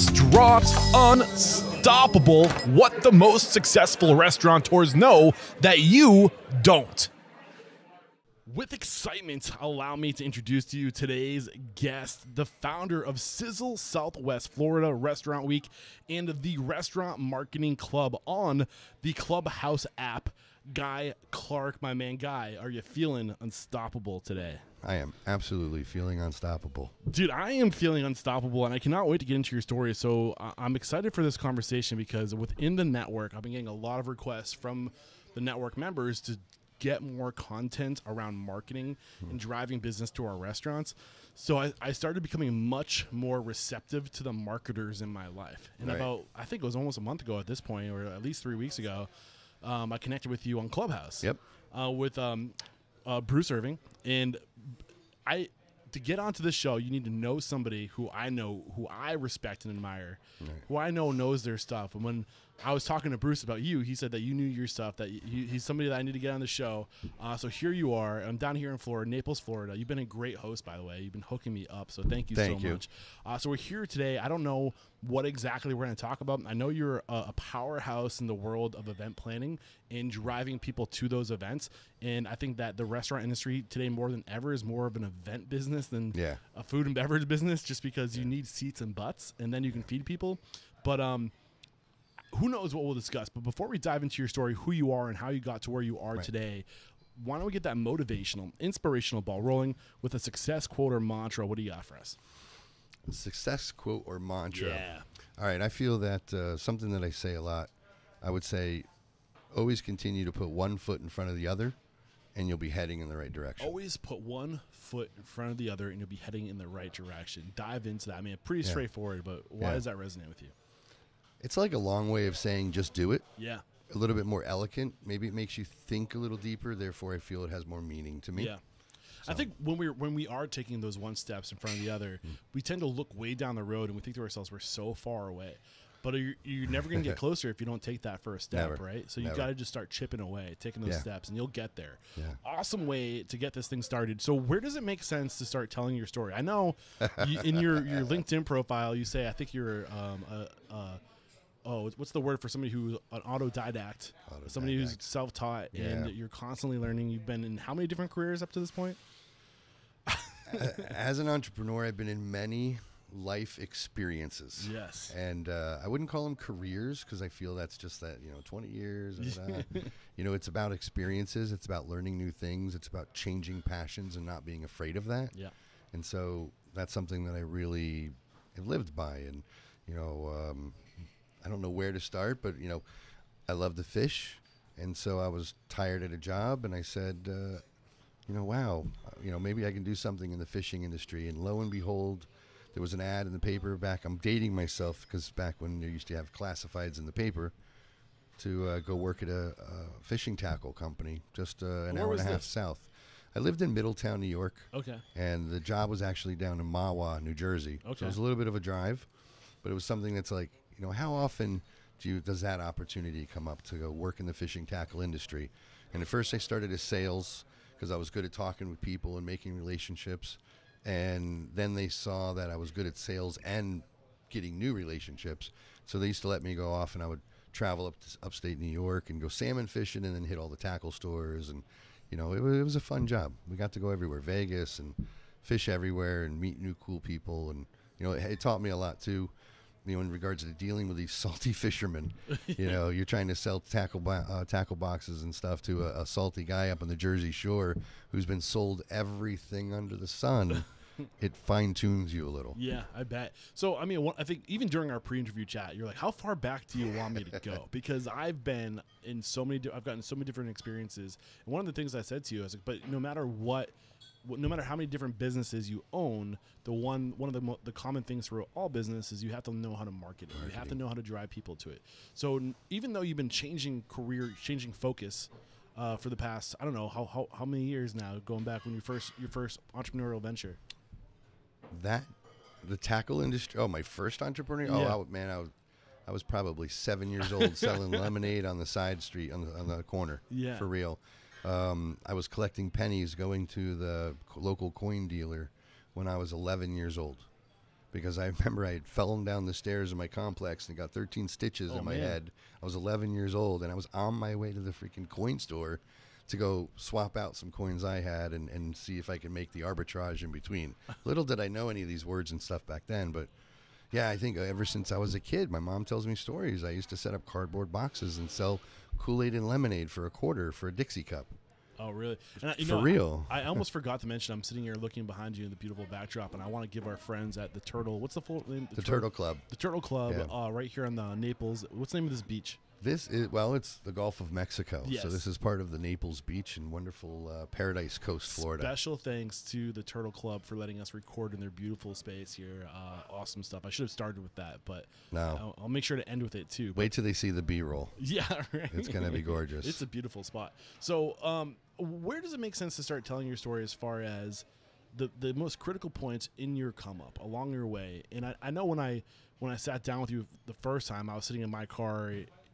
Restaurant Unstoppable. What the most successful restaurateurs know that you don't. With excitement, allow me to introduce to you today's guest, the founder of Sizzle Southwest Florida Restaurant Week and the Restaurant Marketing Club on the Clubhouse app. Guy Clarke, my man. Guy, are you feeling unstoppable today? I am absolutely feeling unstoppable. Dude, I am feeling unstoppable, and I cannot wait to get into your story. So I'm excited for this conversation because within the network, I've been getting a lot of requests from the network members to get more content around marketing and driving business to our restaurants. So I started becoming much more receptive to the marketers in my life. And about, I think it was almost a month ago at this point, or at least 3 weeks ago, I connected with you on Clubhouse. Yep. With Bruce Irving. And to get onto this show, you need to know somebody who I respect and admire, who I know knows their stuff. And when I was talking to Bruce about you, he said that you knew your stuff, that he's somebody that I need to get on the show. So here you are. I'm down here in Florida, Naples, Florida. You've been a great host, by the way. You've been hooking me up, so thank you so much. So we're here today. I don't know what exactly we're going to talk about. I know you're a powerhouse in the world of event planning and driving people to those events. And I think that the restaurant industry today more than ever is more of an event business than a food and beverage business, just because you need seats and butts, and then you can feed people. But who knows what we'll discuss. But before we dive into your story, who you are and how you got to where you are today, why don't we get that motivational, inspirational ball rolling with a success quote or mantra? What do you got for us? Success quote or mantra. Yeah. All right. I feel that something that I say a lot, I would say always continue to put one foot in front of the other and you'll be heading in the right direction. Always put one foot in front of the other and you'll be heading in the right direction. Dive into that. I mean, pretty straightforward, but why does that resonate with you? It's like a long way of saying just do it. Yeah. A little bit more eloquent. Maybe it makes you think a little deeper. Therefore, I feel it has more meaning to me. Yeah. So. I think when we are taking those one steps in front of the other, we tend to look way down the road and we think to ourselves, we're so far away. But you're never going to get closer if you don't take that first step, right? So you got to just start chipping away, taking those steps, and you'll get there. Yeah. Awesome way to get this thing started. So where does it make sense to start telling your story? I know in your LinkedIn profile, you say, I think you're what's the word for somebody who's an autodidact, somebody who's self-taught, and you're constantly learning. You've been in how many different careers up to this point? As an entrepreneur, I've been in many life experiences. Yes. And I wouldn't call them careers because I feel that's just that, 20 years. It's about experiences. It's about learning new things. It's about changing passions and not being afraid of that. Yeah. And so that's something that I really have lived by. And, I don't know where to start, but, I love to fish. And so I was tired at a job and I said, wow, maybe I can do something in the fishing industry. And lo and behold, there was an ad in the paper I'm dating myself because back when they used to have classifieds in the paper to go work at a fishing tackle company just an hour and a half south. I lived in Middletown, New York. Okay. And the job was actually down in Mahwah, New Jersey. Okay. So it was a little bit of a drive, but it was something that's like, how often does that opportunity come up to go work in the fishing tackle industry? And at first I started as sales because I was good at talking with people and making relationships. And then they saw that I was good at sales and getting new relationships. So they used to let me go off and I would travel up to upstate New York and go salmon fishing and then hit all the tackle stores. And, it was a fun job. We got to go everywhere, Vegas, and fish everywhere and meet new cool people. And, it taught me a lot too. In regards to dealing with these salty fishermen, you're trying to sell tackle boxes and stuff to a salty guy up on the Jersey Shore who's been sold everything under the sun. It fine tunes you a little. Yeah, I bet. So, I mean, I think even during our pre-interview chat, you're like, how far back do you want me to go? Because I've been in I've gotten so many different experiences. And one of the things I said to you, I was like, but no matter no matter how many different businesses you own, one of the common things for all businesses, you have to know how to market it. You have to know how to drive people to it. So even though you've been changing focus for the past, I don't know how many years now, going back when your first entrepreneurial venture. The tackle industry. Oh, my first entrepreneur. Oh, man, I was probably 7 years old selling lemonade on the side street on the corner. Yeah, for real. I was collecting pennies going to the local coin dealer when I was 11 years old. because I remember I had fallen down the stairs in my complex and got 13 stitches in my head. I was 11 years old, and I was on my way to the freaking coin store to go swap out some coins I had and see if I could make the arbitrage in between. Little did I know any of these words and stuff back then, but yeah, I think ever since I was a kid, my mom tells me stories. I used to set up cardboard boxes and sell Kool-Aid and lemonade for $0.25 for a Dixie cup. Oh, really? And For real. I almost forgot to mention, I'm sitting here looking behind you in the beautiful backdrop, and I want to give our friends at the Turtle, what's the full name? The Turtle Club. The Turtle Club, right here on the Naples. What's the name of this beach? This is, well, it's the Gulf of Mexico. Yes. So this is part of the Naples Beach in wonderful Paradise Coast, Florida. Special thanks to the Turtle Club for letting us record in their beautiful space here. Awesome stuff. I should have started with that, but no. I'll make sure to end with it too. Wait till they see the B-roll. Yeah, right. It's going to be gorgeous. It's a beautiful spot. So where does it make sense to start telling your story as far as the most critical points in your come up along your way? And I know when I sat down with you the first time, I was sitting in my car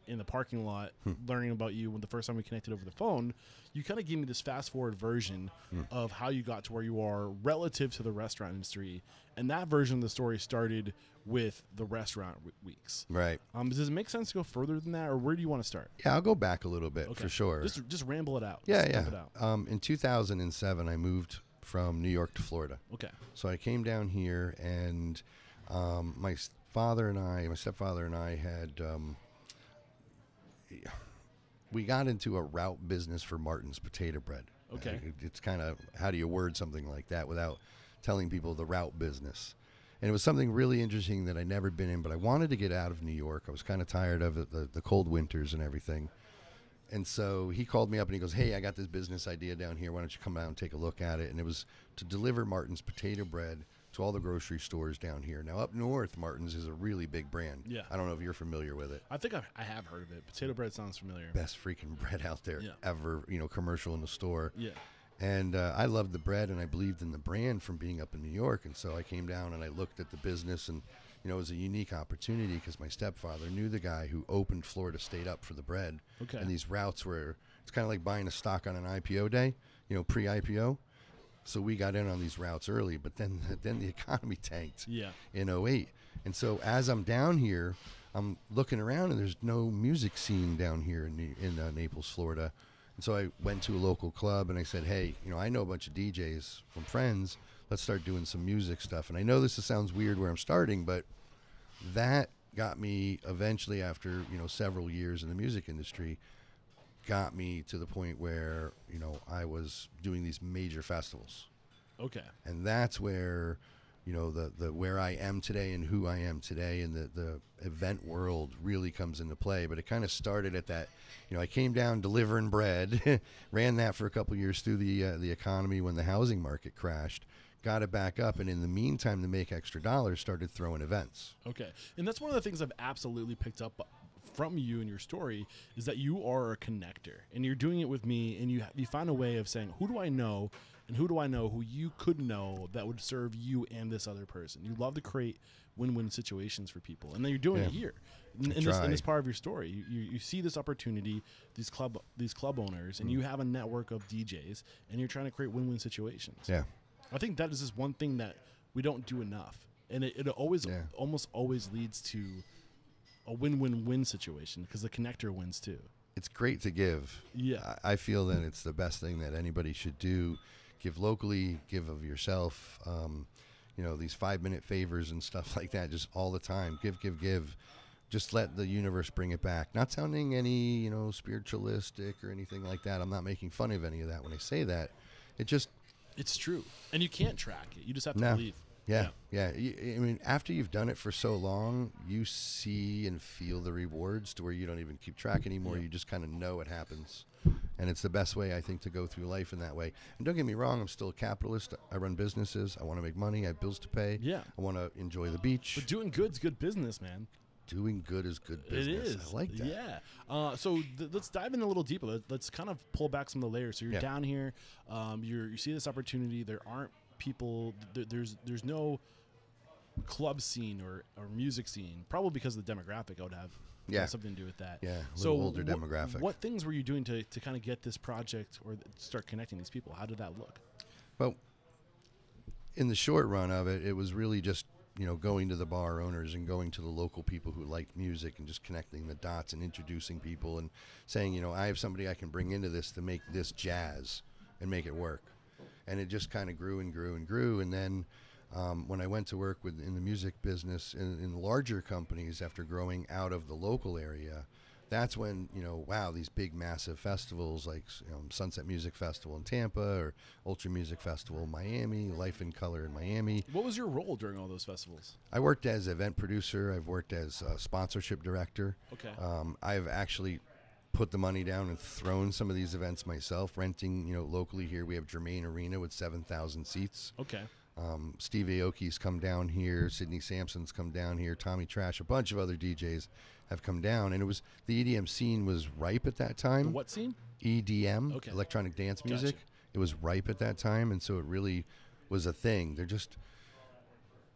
in the parking lot learning about you when the first time we connected over the phone. You kind of gave me this fast forward version of how you got to where you are relative to the restaurant industry, and that version of the story started with the restaurant weeks. Right. Does it make sense to go further than that, or where do you want to start? Yeah, I'll go back a little bit for sure. Just ramble it out. Yeah, Just dump it out. In 2007, I moved from New York to Florida. Okay. So I came down here, and my stepfather and I had we got into a route business for Martin's potato bread. Okay. It's kind of, how do you word something like that without telling people the route business? And it was something really interesting that I'd never been in, but I wanted to get out of New York. I was kind of tired of it, the cold winters and everything. And so he called me up and he goes, hey, I got this business idea down here. Why don't you come out and take a look at it? And it was to deliver Martin's potato bread to all the grocery stores down here. Now, up north, Martin's is a really big brand. Yeah. I don't know if you're familiar with it. I think I have heard of it. Potato bread sounds familiar. Best freaking bread out there ever, commercial in the store. Yeah. And I loved the bread, and I believed in the brand from being up in New York. And so I came down and I looked at the business, and it was a unique opportunity because my stepfather knew the guy who opened Florida State up for the bread. Okay. And these routes were, it's kind of like buying a stock on an IPO day, pre-IPO. So we got in on these routes early, but then the economy tanked in 08. And so as I'm down here, I'm looking around, and there's no music scene down here in Naples, Florida. And so I went to a local club, and I said, hey, I know a bunch of DJs from friends. Let's start doing some music stuff. And I know this sounds weird where I'm starting, but that got me eventually, after several years in the music industry, got me to the point where I was doing these major festivals. Okay. And that's where the where I am today and who I am today, and the event world really comes into play. But it kind of started at that. I came down delivering bread, ran that for a couple years through the economy when the housing market crashed. Got it back up, and in the meantime, to make extra dollars, started throwing events. Okay. And that's one of the things I've absolutely picked up from you and your story, is that you are a connector, and you're doing it with me, and you find a way of saying, who do I know, and who do I know who you could know that would serve you and this other person. You love to create win-win situations for people, and then you're doing it here in this part of your story. You see this opportunity, these club owners, and you have a network of DJs, and you're trying to create win-win situations. Yeah. I think that is just one thing that we don't do enough, and it always almost always leads to a win-win-win situation, because the connector wins too. It's great to give. Yeah. I feel that it's the best thing that anybody should do. Give locally, give of yourself, these 5-minute favors and stuff like that, just all the time. Give. Just let the universe bring it back. Not sounding any, spiritualistic or anything like that. I'm not making fun of any of that when I say that. It's true. And you can't track it. You just have to believe. Yeah. I mean, after you've done it for so long, you see and feel the rewards to where you don't even keep track anymore. You just kind of know it happens. And it's the best way, I think, to go through life in that way. And don't get me wrong, I'm still a capitalist. I run businesses. I want to make money. I have bills to pay. Yeah. I want to enjoy the beach. But doing good's good business, man. Doing good is good business. It is. I like that. Yeah. So let's dive in a little deeper. Let's kind of pull back some of the layers. So you're down here. You see this opportunity. There aren't people. There's no club scene or music scene. Probably because of the demographic. I would have something to do with that. Yeah. So older demographic. What things were you doing to kind of get this project or start connecting these people? How did that look? Well, in the short run of it, it was really just going to the bar owners and going to the local people who liked music and just connecting the dots and introducing people and saying, I have somebody I can bring into this to make this jazz and make it work. And it just kind of grew and grew and grew. And then when I went to work in the music business in larger companies after growing out of the local area, that's when, wow, these big massive festivals like Sunset Music Festival in Tampa or Ultra Music Festival in Miami, Life in Color in Miami. What was your role during all those festivals? I worked as event producer. I've worked as sponsorship director. Okay. I've actually put the money down and thrown some of these events myself, renting, locally here. We have Germain Arena with 7,000 seats. Okay. Steve Aoki's come down here. Sidney Sampson's come down here. Tommy Trash, a bunch of other DJs have come down. And the EDM scene was ripe at that time. The what scene? EDM, okay. Electronic Dance Music. Gotcha. It was ripe at that time, and so it really was a thing.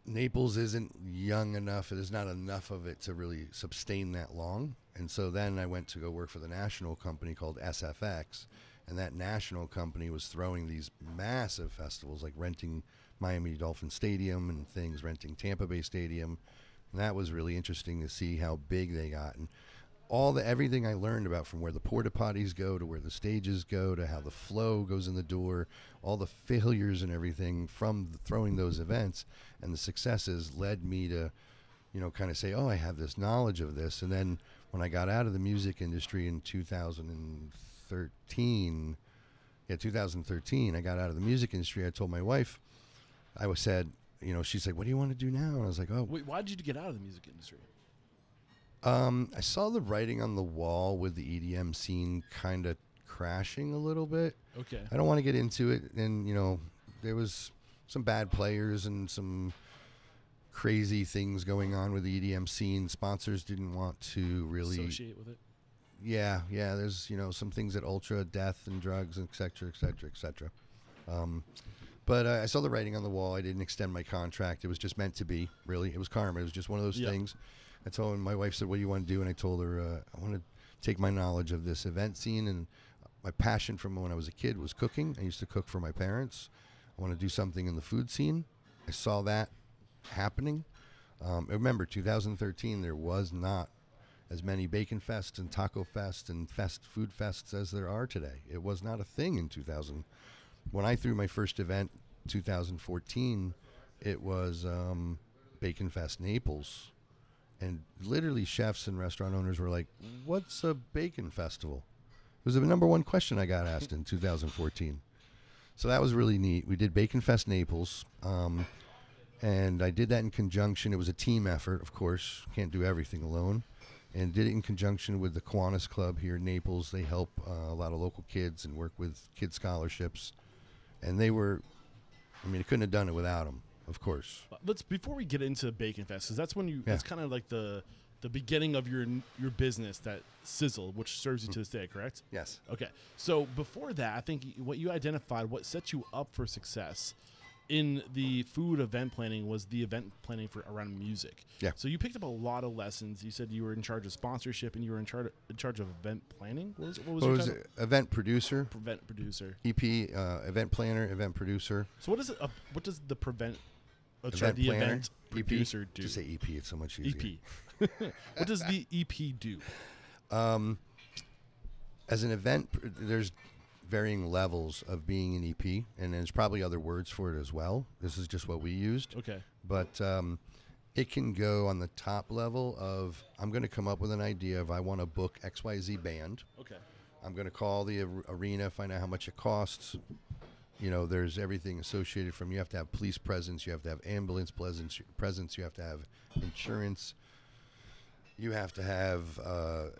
Naples isn't young enough. There's not enough of it to really sustain that long. And so then I went to go work for the national company called SFX, and that national company was throwing these massive festivals, like renting Miami Dolphin Stadium and things, renting Tampa Bay Stadium. And that was really interesting to see how big they got. And everything I learned about from where the porta potties go to where the stages go to how the flow goes in the door, all the failures and everything from throwing those events and the successes led me to, kind of say, oh, I have this knowledge of this. And then when I got out of the music industry in 2013, I got out of the music industry. I told my wife, said, she's like, what do you want to do now? And I was like, oh. Wait, why did you get out of the music industry? I saw the writing on the wall with the EDM scene kind of crashing a little bit. Okay. I don't want to get into it. And, there was some bad players and some crazy things going on with the EDM scene. Sponsors didn't want to really associate with it. Yeah. There's, some things at Ultra, death and drugs, et cetera, et cetera, et cetera. But I saw the writing on the wall. I didn't extend my contract. It was just meant to be, really. It was karma. It was just one of those things. I told her, my wife said, what do you want to do? And I told her, I want to take my knowledge of this event scene. And my passion from when I was a kid was cooking. I used to cook for my parents. I want to do something in the food scene. I saw that happening. I remember 2013, there was not as many Bacon Fests and Taco Fest and food fests as there are today. It was not a thing in 2000. When I threw my first event, 2014, it was Bacon Fest Naples. And literally chefs and restaurant owners were like, what's a bacon festival? It was the number one question I got asked in 2014. So that was really neat. We did Bacon Fest Naples. And I did that in conjunction. It was a team effort, of course. Can't do everything alone. And did it in conjunction with the Kiwanis Club here in Naples. They help a lot of local kids and work with kid scholarships. And they were, I couldn't have done it without them, of course. Before we get into Bacon Fest, because that's when that's kind of like the beginning of your business, that Sizzle, which serves you to this day, correct? Yes. Okay. So before that, I think what you identified, what set you up for success in the food event planning was the event planning for around music. Yeah. So you picked up a lot of lessons. You said you were in charge of sponsorship and you were in charge of event planning. What was your event producer? Event producer. EP, event planner, event producer. So what does the event EP? Producer do? Just say EP. It's so much easier. EP. What does the EP do? As an event, there's varying levels of being an EP, and there's probably other words for it as well. This is just what we used. Okay. But it can go on the top level of, I'm going to come up with an idea of I want to book XYZ band. Okay. I'm going to call the arena, find out how much it costs. There's everything associated from, you have to have police presence, you have to have ambulance presence, you have to have insurance. You have to have a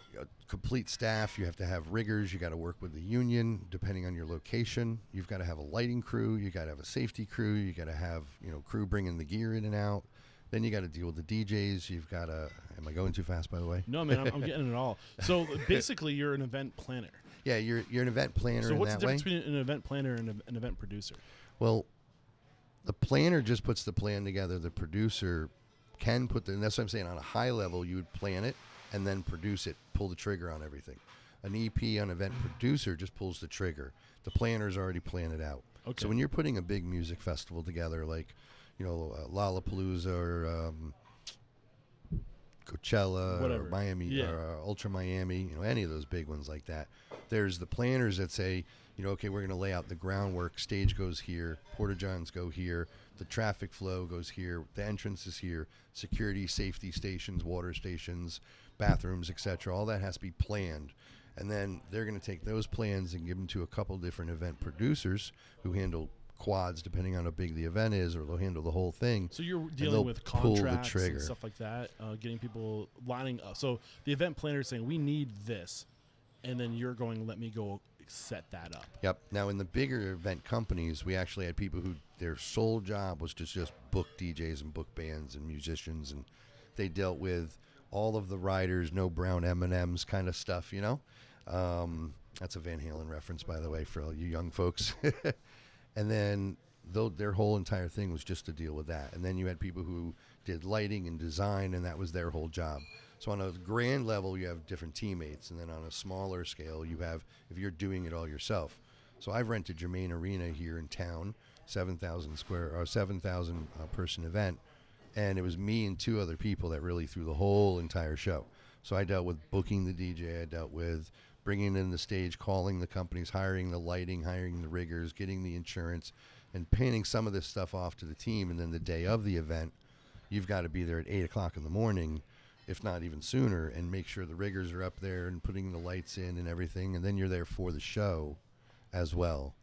complete staff. You have to have riggers. You got to work with the union, depending on your location. You've got to have a lighting crew. You got to have a safety crew. You got to have crew bringing the gear in and out. Then you got to deal with the DJs. You've got to. Am I going too fast, by the way? No, man, I'm getting it all. So basically, you're an event planner. Yeah, you're an event planner. So what's in the that difference way? between an event planner and an event producer? Well, the planner just puts the plan together. The producer can put and that's what I'm saying, on a high level you would plan it and then produce it, pull the trigger on everything. An EP, an event producer, just pulls the trigger. The planner's already planned it out. Okay. So when you're putting a big music festival together, like Lollapalooza or Coachella Whatever. or Miami or Ultra Miami, any of those big ones like that. There's the planners that say, okay, we're going to lay out the groundwork. Stage goes here, porta-johns go here, the traffic flow goes here, the entrance is here, security, safety stations, water stations, bathrooms, etc. All that has to be planned. And then they're going to take those plans and give them to a couple different event producers who handle quads depending on how big the event is, or they'll handle the whole thing. So you're dealing with contracts and stuff like that, getting people lining up. So the event planner is saying, we need this, and then you're going, let me go set that up. Yep. Now, in the bigger event companies, we actually had people who their sole job was to just book DJs and book bands and musicians, and they dealt with all of the riders, no brown M&Ms kind of stuff, That's a Van Halen reference, by the way, for all you young folks. And then their whole entire thing was just to deal with that. And then you had people who did lighting and design, and that was their whole job. So on a grand level, you have different teammates, and then on a smaller scale, you have if you're doing it all yourself. So I've rented Germain Arena here in town, 7,000 person event, and it was me and two other people that really threw the whole entire show. So I dealt with booking the DJ, I dealt with bringing in the stage, calling the companies, hiring the lighting, hiring the riggers, getting the insurance, and painting some of this stuff off to the team. And then the day of the event, you've got to be there at 8 o'clock in the morning, if not even sooner, and make sure the riggers are up there and putting the lights in and everything. And then you're there for the show as well.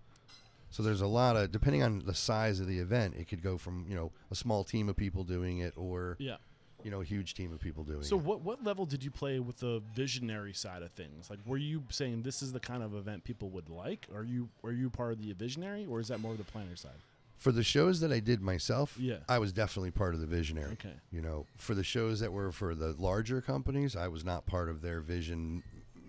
So there's a lot of, depending on the size of the event, it could go from, a small team of people doing it or, a huge team of people doing it. So what level did you play with the visionary side of things? Like, were you saying this is the kind of event people would like? Are you part of the visionary, or is that more of the planner side? For the shows that I did myself, I was definitely part of the visionary. Okay. For the shows that were for the larger companies, I was not part of their vision,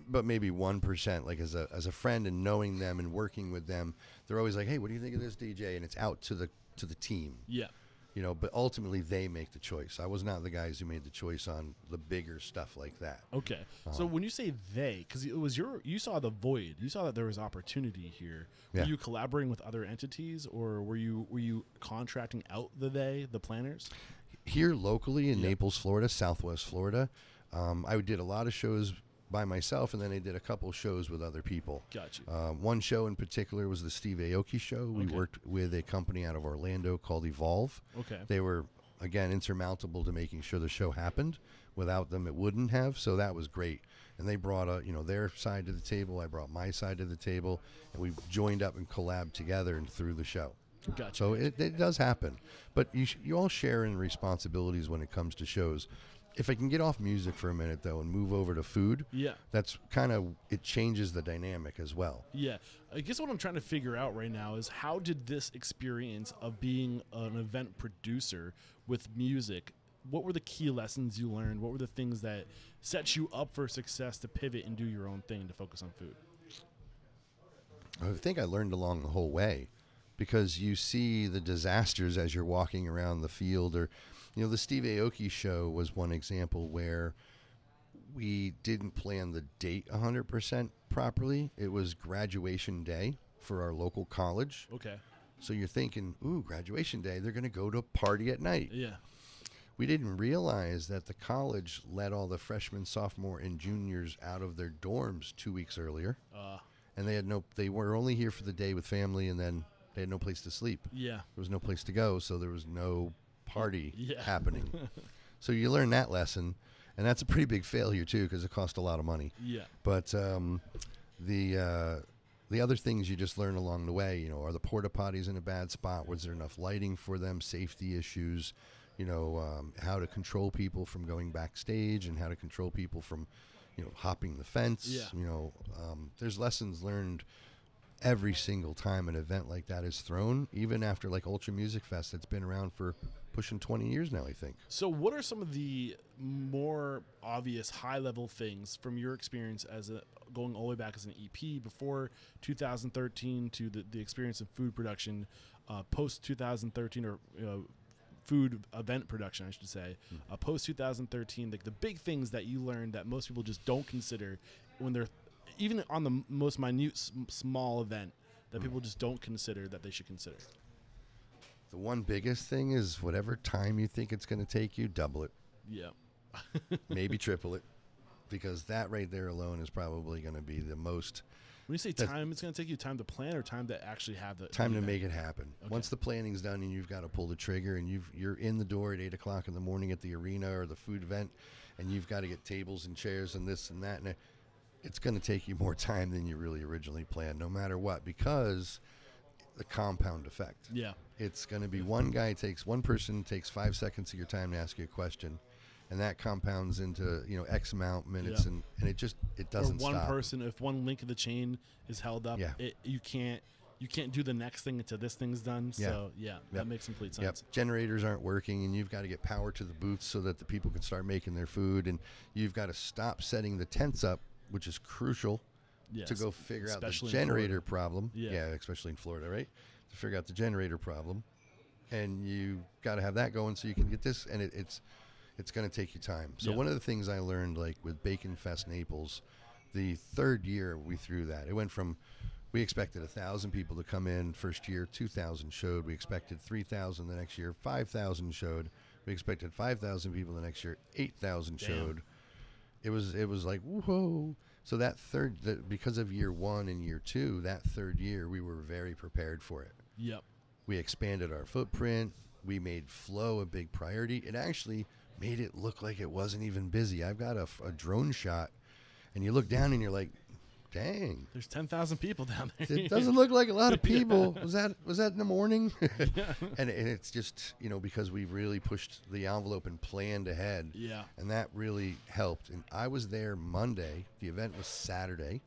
but maybe 1%. Like as a friend and knowing them and working with them, they're always like, "Hey, what do you think of this DJ?" And it's out to the team. Yeah. But ultimately they make the choice. I was not the guys who made the choice on the bigger stuff like that. Okay. So when you say they, because it was you saw the void, you saw that there was opportunity here. Were you collaborating with other entities, or were you contracting out the planners? Here locally in Naples, Florida, Southwest Florida, I did a lot of shows by myself, and then I did a couple shows with other people. Gotcha. One show in particular was the Steve Aoki show. We worked with a company out of Orlando called Evolve. Okay. They were, again, insurmountable to making sure the show happened. Without them, it wouldn't have, so that was great. And they brought their side to the table. I brought my side to the table, and we joined up and collabed together and threw the show. Gotcha. So it does happen. But you all share in responsibilities when it comes to shows. If I can get off music for a minute, though, and move over to food, that's kind of, it changes the dynamic as well. Yeah. I guess what I'm trying to figure out right now is, how did this experience of being an event producer with music, what were the key lessons you learned? What were the things that set you up for success to pivot and do your own thing to focus on food? I think I learned along the whole way, because you see the disasters as you're walking around the field. Or the Steve Aoki show was one example where we didn't plan the date 100% properly. It was graduation day for our local college. Okay. So you're thinking, ooh, graduation day, they're going to go to a party at night. Yeah. We didn't realize that the college let all the freshmen, sophomore, and juniors out of their dorms 2 weeks earlier. And they were only here for the day with family, and then they had no place to sleep. Yeah. There was no place to go, so there was no party happening. So you learn that lesson, and that's a pretty big failure too, because it cost a lot of money. Yeah. But the other things you just learn along the way, are the porta potties in a bad spot? Was there enough lighting for them? Safety issues, how to control people from going backstage, and how to control people from, hopping the fence. Yeah. There's lessons learned every single time an event like that is thrown, even after like Ultra Music Fest that's been around for pushing 20 years now, I think. So what are some of the more obvious high-level things from your experience as going all the way back as an EP before 2013 to the experience of food production post 2013, or food event production, I should say, post 2013, the big things that you learned that most people just don't consider when they're even on the most minute, small event that people just don't consider that they should consider? The one biggest thing is whatever time you think it's going to take you, double it. Yeah. Maybe triple it, because that right there alone is probably going to be the most. When you say time, it's going to take you time to plan or time to actually have the time to event? make it happen. Okay. Once the planning's done and you've got to pull the trigger and you're in the door at 8 o'clock in the morning at the arena or the food event, and you've got to get tables and chairs and this and that, and it's going to take you more time than you really originally planned, no matter what, because the compound effect. Yeah. It's going to be one person takes 5 seconds of your time to ask you a question, and that compounds into X amount minutes, and it doesn't stop. Or one person, if one link of the chain is held up, you can't do the next thing until this thing's done. So that makes complete sense. Yep. Generators aren't working, and you've got to get power to the booths so that the people can start making their food, and you've got to stop setting the tents up, which is crucial. Yes. To go figure out the generator problem. Yeah, especially in Florida, right? To figure out the generator problem, and you got to have that going so you can get this, and it's going to take you time. So one of the things I learned, like with Bacon Fest Naples, the third year we threw that, it went from, we expected 1,000 people to come in first year, 2,000 showed. We expected 3,000 the next year, 5,000 showed. We expected 5,000 people the next year, 8,000 showed. It was like, whoa. So because of year one and year two, that third year, we were very prepared for it. Yep. We expanded our footprint. We made flow a big priority. It actually made it look like it wasn't even busy. I've got a drone shot, and you look down and you're like, dang. There's 10,000 people down there. It doesn't look like a lot of people. Was that in the morning? And it's just, because we really pushed the envelope and planned ahead. Yeah. And that really helped. And I was there Monday. The event was Saturday.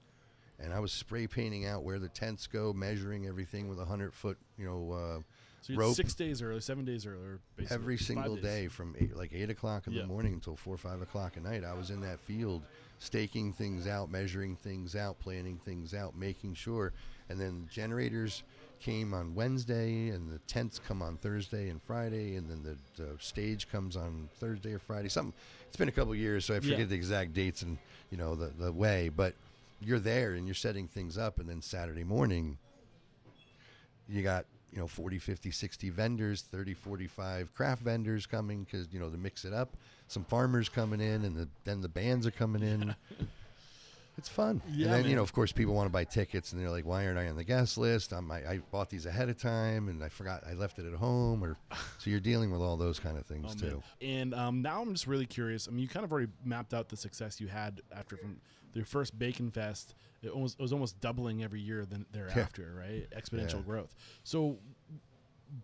And I was spray painting out where the tents go, measuring everything with 100-foot, so rope. 6 days earlier, 7 days earlier, basically. Every single day from 8 o'clock in the morning until 4 or 5 o'clock at night, I was in that field staking things out, measuring things out, planning things out, making sure. And then generators came on Wednesday, and the tents come on Thursday and Friday, and then the stage comes on Thursday or Friday. It's been a couple of years, so I forget the exact dates and the way, but you're there and you're setting things up, and then Saturday morning you got 40, 50, 60 vendors, 30, 45 craft vendors coming because, to mix it up. Some farmers coming in, and then the bands are coming in. It's fun. Yeah, and then, of course, people want to buy tickets, and they're like, why aren't I on the guest list? I bought these ahead of time, and I forgot I left it at home. So you're dealing with all those kind of things, too. Man. And now I'm just really curious. I mean, you kind of already mapped out the success you had from your first Bacon Fest. It was almost doubling every year thereafter, right? Exponential growth. So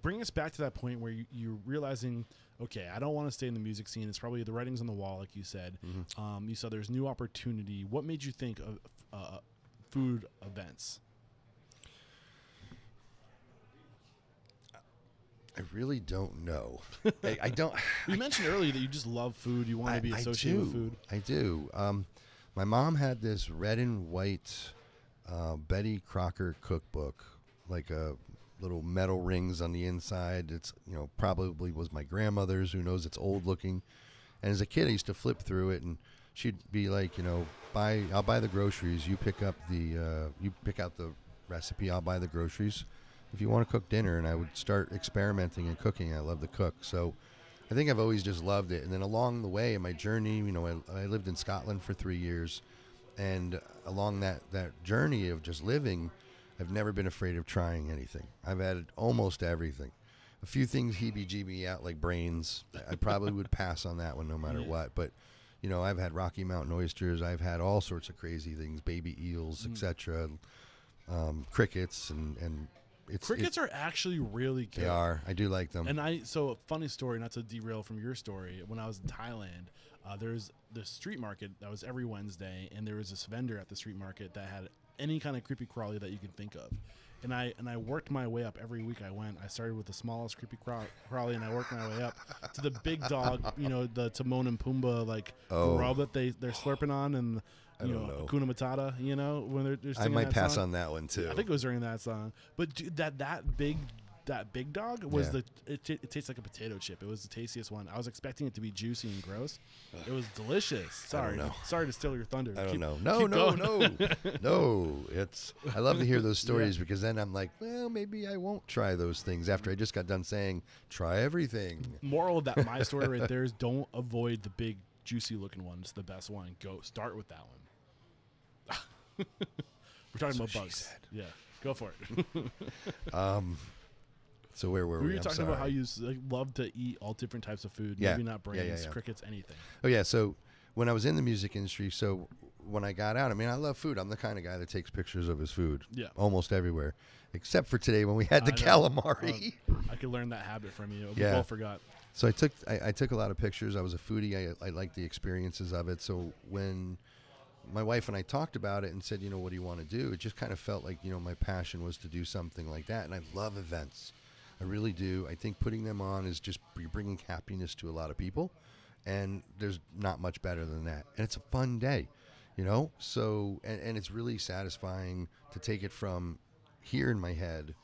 bring us back to that point where you're realizing, okay, I don't want to stay in the music scene. It's probably the writing's on the wall, like you said. Mm-hmm. You saw there's new opportunity. What made you think of food events? I really don't know. I don't. You mentioned earlier that you just love food. You want to be associated with food. I do. My mom had this red and white Betty Crocker cookbook, like a little metal rings on the inside. It's probably was my grandmother's. Who knows? It's old looking. And as a kid, I used to flip through it, and she'd be like, I'll buy the groceries. You pick out the recipe. I'll buy the groceries. If you want to cook dinner, and I would start experimenting and cooking. I love to cook, so I think I've always just loved it. And then along the way in my journey, I lived in Scotland for 3 years, and along that journey of just living, I've never been afraid of trying anything. I've added almost everything. A few things heebie-jeebie out, like brains. I probably would pass on that one no matter what. But, I've had Rocky Mountain oysters. I've had all sorts of crazy things, baby eels, etc., crickets, and crickets are actually really good. They are. I do like them. And so a funny story, not to derail from your story. When I was in Thailand, there's the street market that was every Wednesday, and there was this vendor at the street market that had any kind of creepy crawly that you can think of. And I worked my way up every week I went. I started with the smallest creepy crawly, and I worked my way up to the big dog, the Timon and Pumbaa grub that they're slurping on, and Hakuna Matata, when they're I might pass on that one too. I think it was during that song. But dude, that big that Big Dog was Yeah. it tastes like a potato chip. It was the tastiest one. I was expecting it to be juicy and gross. It was delicious. Sorry, know. sorry to steal your thunder. I don't know. keep No. going. No. I love to hear those stories because then I'm like, well, maybe I won't try those things after I just got done saying, try everything. Moral of that my story right there is don't avoid the big juicy looking one. It's the best one. Go start with that one. We're talking about bugs. Yeah, go for it. So where were we? We were talking about how you love to eat all different types of food. Yeah. Maybe not brains, Yeah. crickets, anything. Oh, yeah. So when I was in the music industry, so when I got out, I mean, I love food. I'm the kind of guy that takes pictures of his food almost everywhere, except for today when we had the calamari. I could learn that habit from you. We Yeah. both forgot. So I took a lot of pictures. I was a foodie. I liked the experiences of it. So when my wife and I talked about it and said, what do you want to do? It just kind of felt like, my passion was to do something like that. And I love events. I really do. I think putting them on is just you're bringing happiness to a lot of people. And there's not much better than that. And it's a fun day, So, and it's really satisfying to take it from here in my head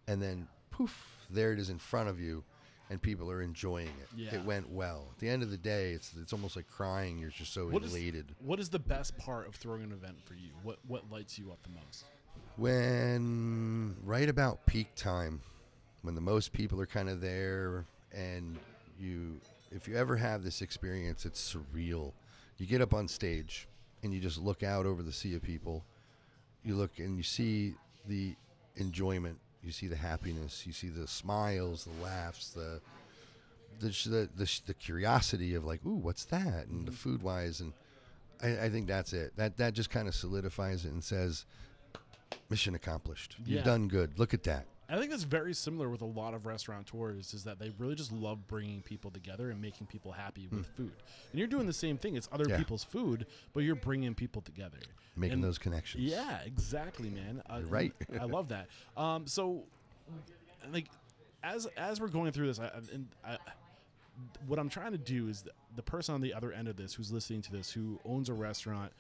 and then poof, there it is in front of you. And people are enjoying it. Yeah. It went well. At the end of the day, it's almost like crying. You're just so elated. What is the best part of throwing an event for you? What lights you up the most? When right about peak time, when the most people are kind of there, and if you ever have this experience, it's surreal. You get up on stage and you just look out over the sea of people. You look and you see the enjoyment. You see the happiness. You see the smiles, the laughs, the curiosity of like, ooh, what's that? And the food wise, and I think that's it. That just kind of solidifies it and says, mission accomplished. You've done good. Look at that. I think that's very similar with a lot of restaurateurs is that they really just love bringing people together and making people happy with food. And you're doing the same thing. It's other people's food, but you're bringing people together. Making those connections. Yeah, exactly, man. You're right. I love that. So, like, as we're going through this, what I'm trying to do is the person on the other end of this who's listening to this, who owns a restaurant,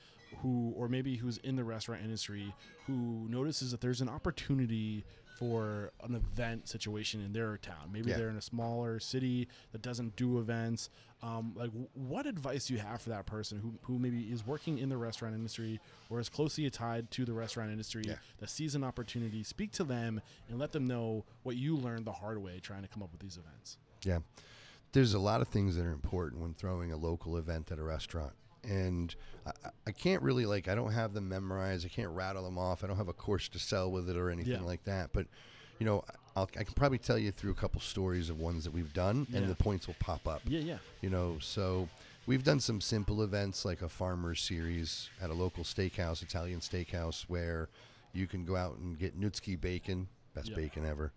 or maybe who's in the restaurant industry, who notices that there's an opportunity for an event situation in their town. Maybe they're in a smaller city that doesn't do events. What advice do you have for that person who maybe is working in the restaurant industry or is closely tied to the restaurant industry that sees an opportunity? Speak to them and let them know what you learned the hard way trying to come up with these events. Yeah. There's a lot of things that are important when throwing a local event at a restaurant. And I can't really, I don't have them memorized. I can't rattle them off. I don't have a course to sell with it or anything like that. But, I can probably tell you through a couple stories of ones that we've done, and the points will pop up. Yeah. So we've done some simple events like a farmer's series at a local steakhouse, Italian steakhouse, where you can go out and get Nutski bacon, best bacon ever.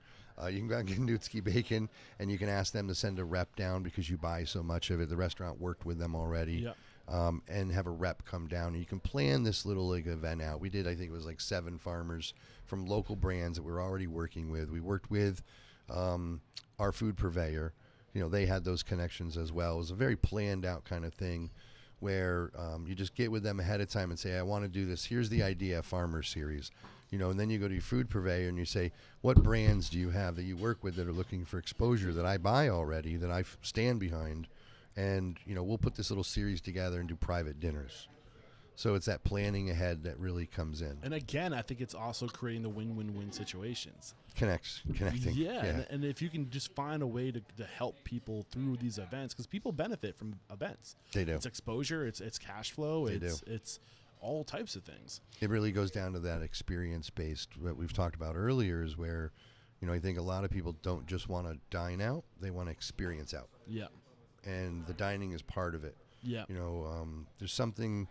You can go out and get Nutski bacon, and you can ask them to send a rep down because you buy so much of it. The restaurant worked with them already. And have a rep come down. And you can plan this little event out. We did, I think it was 7 farmers from local brands that we're already working with. We worked with our food purveyor. They had those connections as well. It was a very planned out kind of thing where you just get with them ahead of time and say, I want to do this. Here's the idea, Farmer Series. And then you go to your food purveyor and you say, what brands do you have that you work with that are looking for exposure that I buy already, that I stand behind? And, we'll put this little series together and do private dinners. So it's that planning ahead that really comes in. And again, I think it's also creating the win-win-win situations. Connecting. Yeah. And if you can just find a way to help people through these events, because people benefit from events. They do. It's exposure, it's cash flow, it's all types of things. It really goes down to that experience-based, what we've talked about earlier, is where, I think a lot of people don't just want to dine out, they want to experience out. Yeah. And the dining is part of it. Yeah. There's something,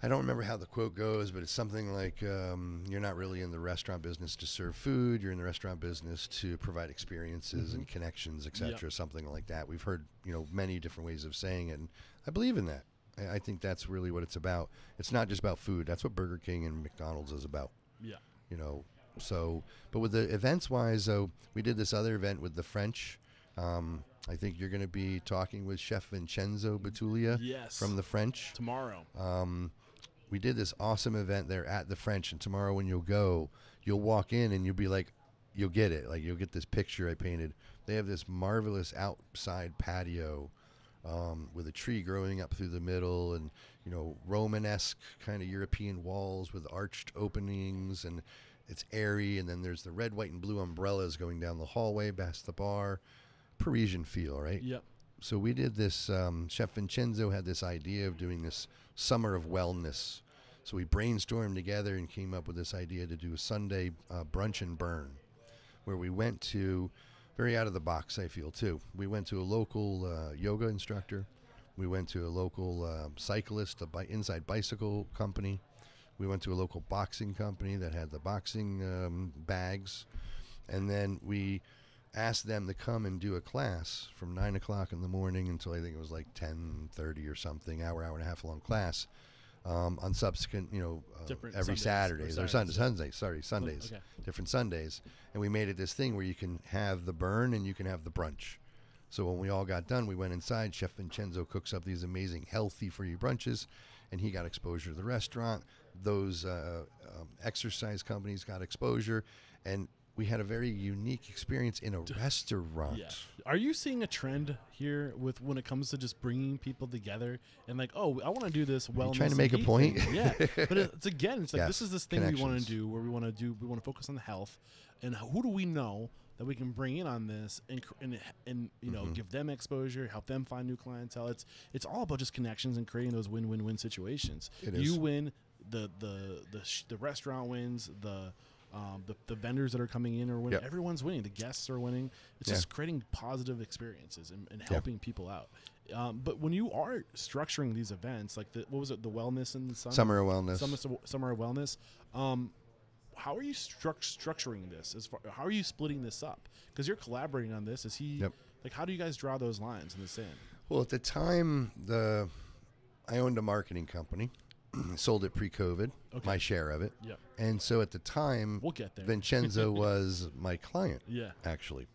I don't remember how the quote goes, but it's something like, you're not really in the restaurant business to serve food. You're in the restaurant business to provide experiences and connections, et cetera, something like that. We've heard, many different ways of saying it. And I believe in that. I think that's really what it's about. It's not just about food. That's what Burger King and McDonald's is about. Yeah. So, but with the events wise, though, we did this other event with the French. I think you're going to be talking with Chef Vincenzo Betulia from the French tomorrow. We did this awesome event there at the French, and tomorrow when you'll go, you'll walk in and you'll be like, you'll get it. Like, you'll get this picture I painted. They have this marvelous outside patio with a tree growing up through the middle, and Romanesque kind of European walls with arched openings, and it's airy. And then there's the red, white, and blue umbrellas going down the hallway past the bar. Parisian feel, right? Yep. So we did this. Chef Vincenzo had this idea of doing this summer of wellness. So we brainstormed together and came up with this idea to do a Sunday brunch and burn, where we went to, very out of the box, I feel, too. We went to a local yoga instructor. We went to a local cyclist, inside bicycle company. We went to a local boxing company that had the boxing bags. And then we asked them to come and do a class from 9 o'clock in the morning until I think it was like 10:30 or something, hour and a half long class. On subsequent, every Saturdays or Sundays, Okay. different Sundays. And we made it this thing where you can have the burn and you can have the brunch. So when we all got done, we went inside. Chef Vincenzo cooks up these amazing, healthy for you brunches, and he got exposure to the restaurant. Those exercise companies got exposure, and we had a very unique experience in a restaurant. Yeah. Are you seeing a trend here with when it comes to just bringing people together and like, oh, I want to do this wellness? Trying to make a point? Yeah, but it's like Yes. this is this thing we want to do where we want to focus on the health, and who do we know that we can bring in on this and give them exposure, help them find new clientele. It's all about just connections and creating those win-win-win situations. You win, the restaurant wins, the vendors that are coming in are winning. Yep. Everyone's winning. The guests are winning. It's just creating positive experiences and helping people out. But when you are structuring these events, like what was it, the wellness and Summer of Wellness. Summer of Wellness. How are you structuring this? How are you splitting this up? Because you're collaborating on this. Like, how do you guys draw those lines in the sand? Well, at the time, I owned a marketing company. Sold it pre-COVID, my share of it. Yep. And so at the time, we'll get there. Vincenzo was my client, Yeah. actually.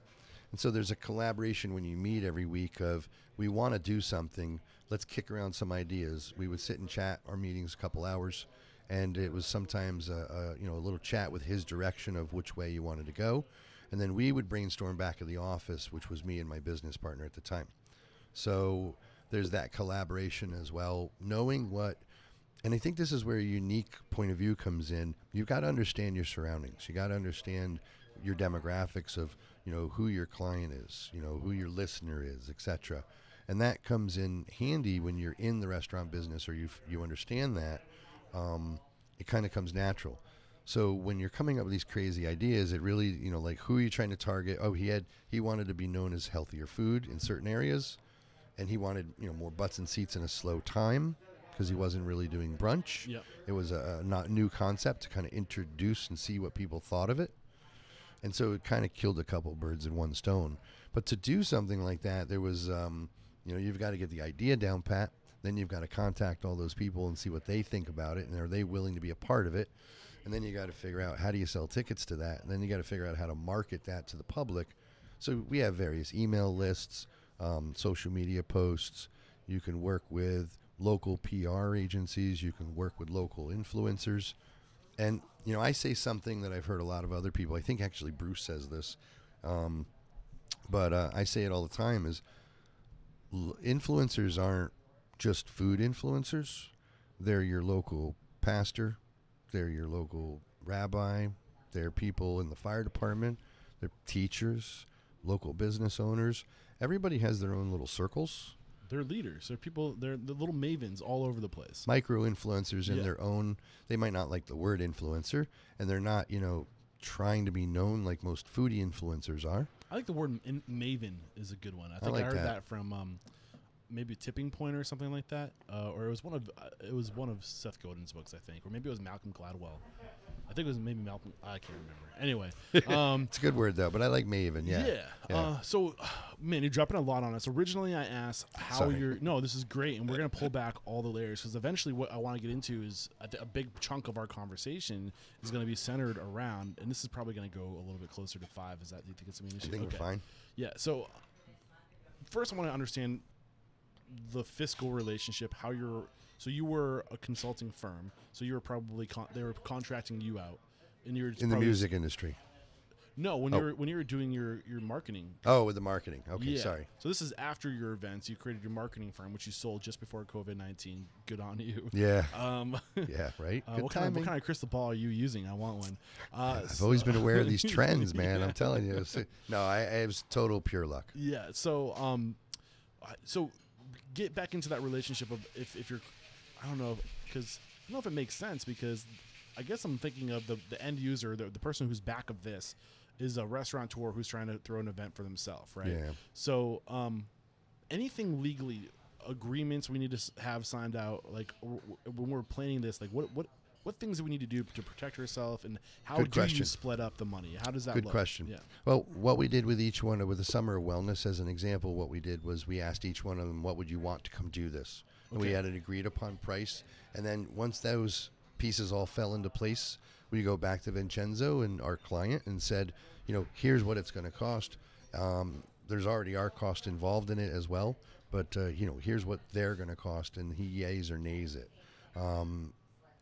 And so there's a collaboration when you meet every week of, we want to do something, let's kick around some ideas. We would sit and chat our meetings a couple hours, and it was sometimes a little chat with his direction of which way you wanted to go. And then we would brainstorm back at the office, which was me and my business partner at the time. So there's that collaboration as well, knowing what. And I think this is where a unique point of view comes in. You've got to understand your surroundings. You got to understand your demographics of, who your client is, who your listener is, etc. And that comes in handy when you're in the restaurant business, or you understand that. It kind of comes natural. So when you're coming up with these crazy ideas, it really, like, who are you trying to target? Oh, he wanted to be known as healthier food in certain areas, and he wanted, more butts and seats in a slow time, because he wasn't really doing brunch. Yep. It was a not new concept to kind of introduce and see what people thought of it. And so it kind of killed a couple birds in one stone. But to do something like that, there was, you've got to get the idea down pat. Then you've got to contact all those people and see what they think about it, and are they willing to be a part of it. And then you got to figure out, how do you sell tickets to that? And then you got to figure out how to market that to the public. So we have various email lists, social media posts. You can work with local PR agencies. You can work with local influencers. And, I say something that I've heard a lot of other people. I think actually Bruce says this. But I say it all the time is influencers aren't just food influencers. They're your local pastor. They're your local rabbi. They're people in the fire department. They're teachers, local business owners. Everybody has their own little circles. They're leaders. They're people. They're the little mavens all over the place. Micro influencers in their own. They might not like the word influencer, and they're not, trying to be known like most foodie influencers are. I like the word maven is a good one. I think I heard that from maybe Tipping Point or something like that, or it was one of Seth Godin's books, I think, or maybe it was Malcolm Gladwell. I think it was maybe Malcolm. I can't remember. Anyway, it's a good word though, but I like maven. Yeah. So, man, you're dropping a lot on us. Originally, I asked how you're. No, this is great, and we're gonna pull back all the layers, because eventually, what I want to get into is a big chunk of our conversation is going to be centered around, and this is probably going to go a little bit closer to 5. Is that, do you think it's an issue? I think we're fine. Yeah. So, first, I want to understand the fiscal relationship. How you're. So you were a consulting firm. So you were probably they were contracting you out, and you're in the music industry. No, when you were doing your marketing. Oh, with the marketing. Okay, Yeah. sorry. So this is after your events. You created your marketing firm, which you sold just before COVID-19. Good on you. Yeah. Yeah, right? Good what timing. kind of crystal ball are you using? I want one. I've always been aware of these trends, man. I'm telling you. No, it was total pure luck. Yeah. So get back into that relationship of if you're, I don't know, because I don't know if it makes sense, because I guess I'm thinking of the end user, the person who's back of this is a restaurateur who's trying to throw an event for themselves, right? Yeah. So anything legally, agreements we need to have signed out, like when we're planning this, like what things do we need to do to protect ourselves, and how you split up the money? How does that look? Good question. Yeah. Well, what we did with each one, with the Summer of Wellness as an example, what we did was we asked each one of them, what would you want to come do this? And we had an agreed upon price. And then once those pieces all fell into place, we go back to Vincenzo and our client and said, here's what it's going to cost. There's already our cost involved in it as well, but here's what they're going to cost, and he yays or nays it.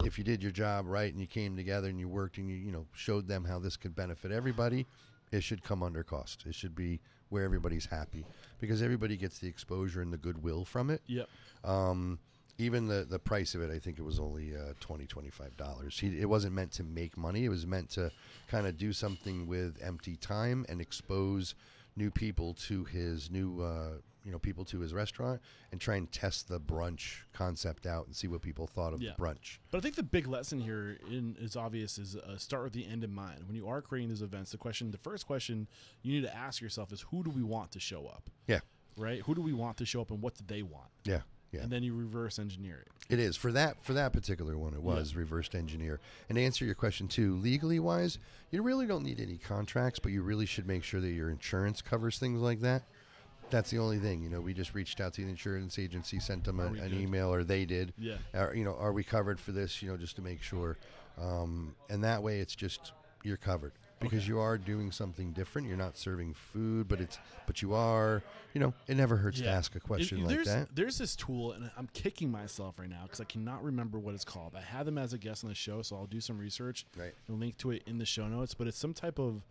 If you did your job right and you came together and you worked and you showed them how this could benefit everybody, it should come under cost. It should be where everybody's happy, because everybody gets the exposure and the goodwill from it. Yep. Even the price of it, I think it was only $25. It wasn't meant to make money. It was meant to kind of do something with empty time and expose new people to his people to his restaurant, and try and test the brunch concept out and see what people thought of the brunch. But I think the big lesson here is obvious, is start with the end in mind. When you are creating these events, the first question you need to ask yourself is, who do we want to show up? Yeah. Right? Who do we want to show up, and what do they want? Yeah. Yeah. And then you reverse engineer it. It is. For that particular one, it was reversed engineer. And to answer your question too, legally wise, you really don't need any contracts, but you really should make sure that your insurance covers things like that. That's the only thing. We just reached out to the insurance agency, sent them an email, or they did. Yeah. Are we covered for this? Just to make sure. And that way, it's just you're covered, because you are doing something different. You're not serving food, but you are. It never hurts to ask a question like that. There's this tool, and I'm kicking myself right now because I cannot remember what it's called. I had them as a guest on the show, so I'll do some research and link to it in the show notes. But it's some type of.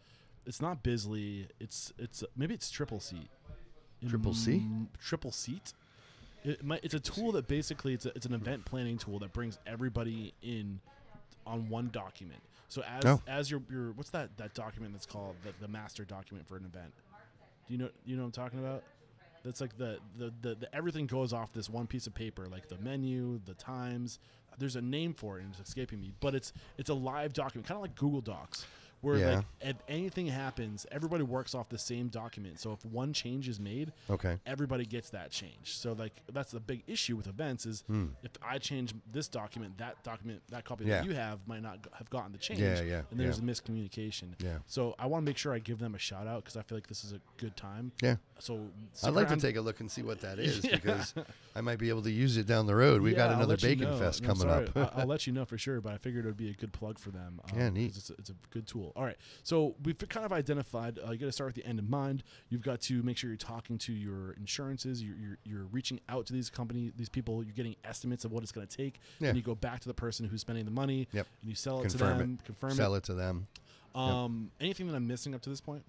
It's not Bisley. It's maybe it's Triple Seat. Triple C? Triple Seat. It's a tool that basically it's an event planning tool that brings everybody in on one document. So as your what's that document that's called the master document for an event? Do you know what I'm talking about? That's like the everything goes off this one piece of paper, like the menu, the times. There's a name for it and it's escaping me, but it's a live document, kind of like Google Docs. Where like if anything happens, everybody works off the same document. So if one change is made, everybody gets that change. So like that's the big issue with events is if I change this document, that copy that you have might not have gotten the change. And there's a miscommunication. Yeah. So I want to make sure I give them a shout out because I feel like this is a good time. Yeah. So I'd like to take a look and see what that is because I might be able to use it down the road. We've got another Bacon Fest coming up. I'll let you know for sure, but I figured it would be a good plug for them. Neat. It's a good tool. All right, so we've kind of identified. You got to start with the end in mind. You've got to make sure you're talking to your insurances. You're reaching out to these people. You're getting estimates of what it's going to take. And you go back to the person who's spending the money. And you sell it to them. Sell it to them. Anything that I'm missing up to this point?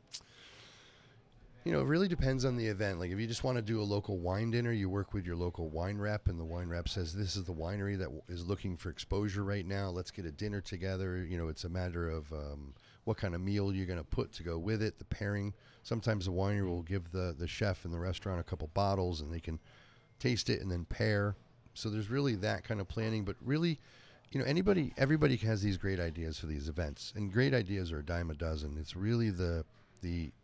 It really depends on the event. Like if you just want to do a local wine dinner, you work with your local wine rep, and the wine rep says, this is the winery that is looking for exposure right now. Let's get a dinner together. It's a matter of what kind of meal you're going to put to go with it, the pairing. Sometimes the winery will give the chef in the restaurant a couple bottles, and they can taste it and then pair. So there's really that kind of planning. But really, everybody has these great ideas for these events, and great ideas are a dime a dozen. It's really the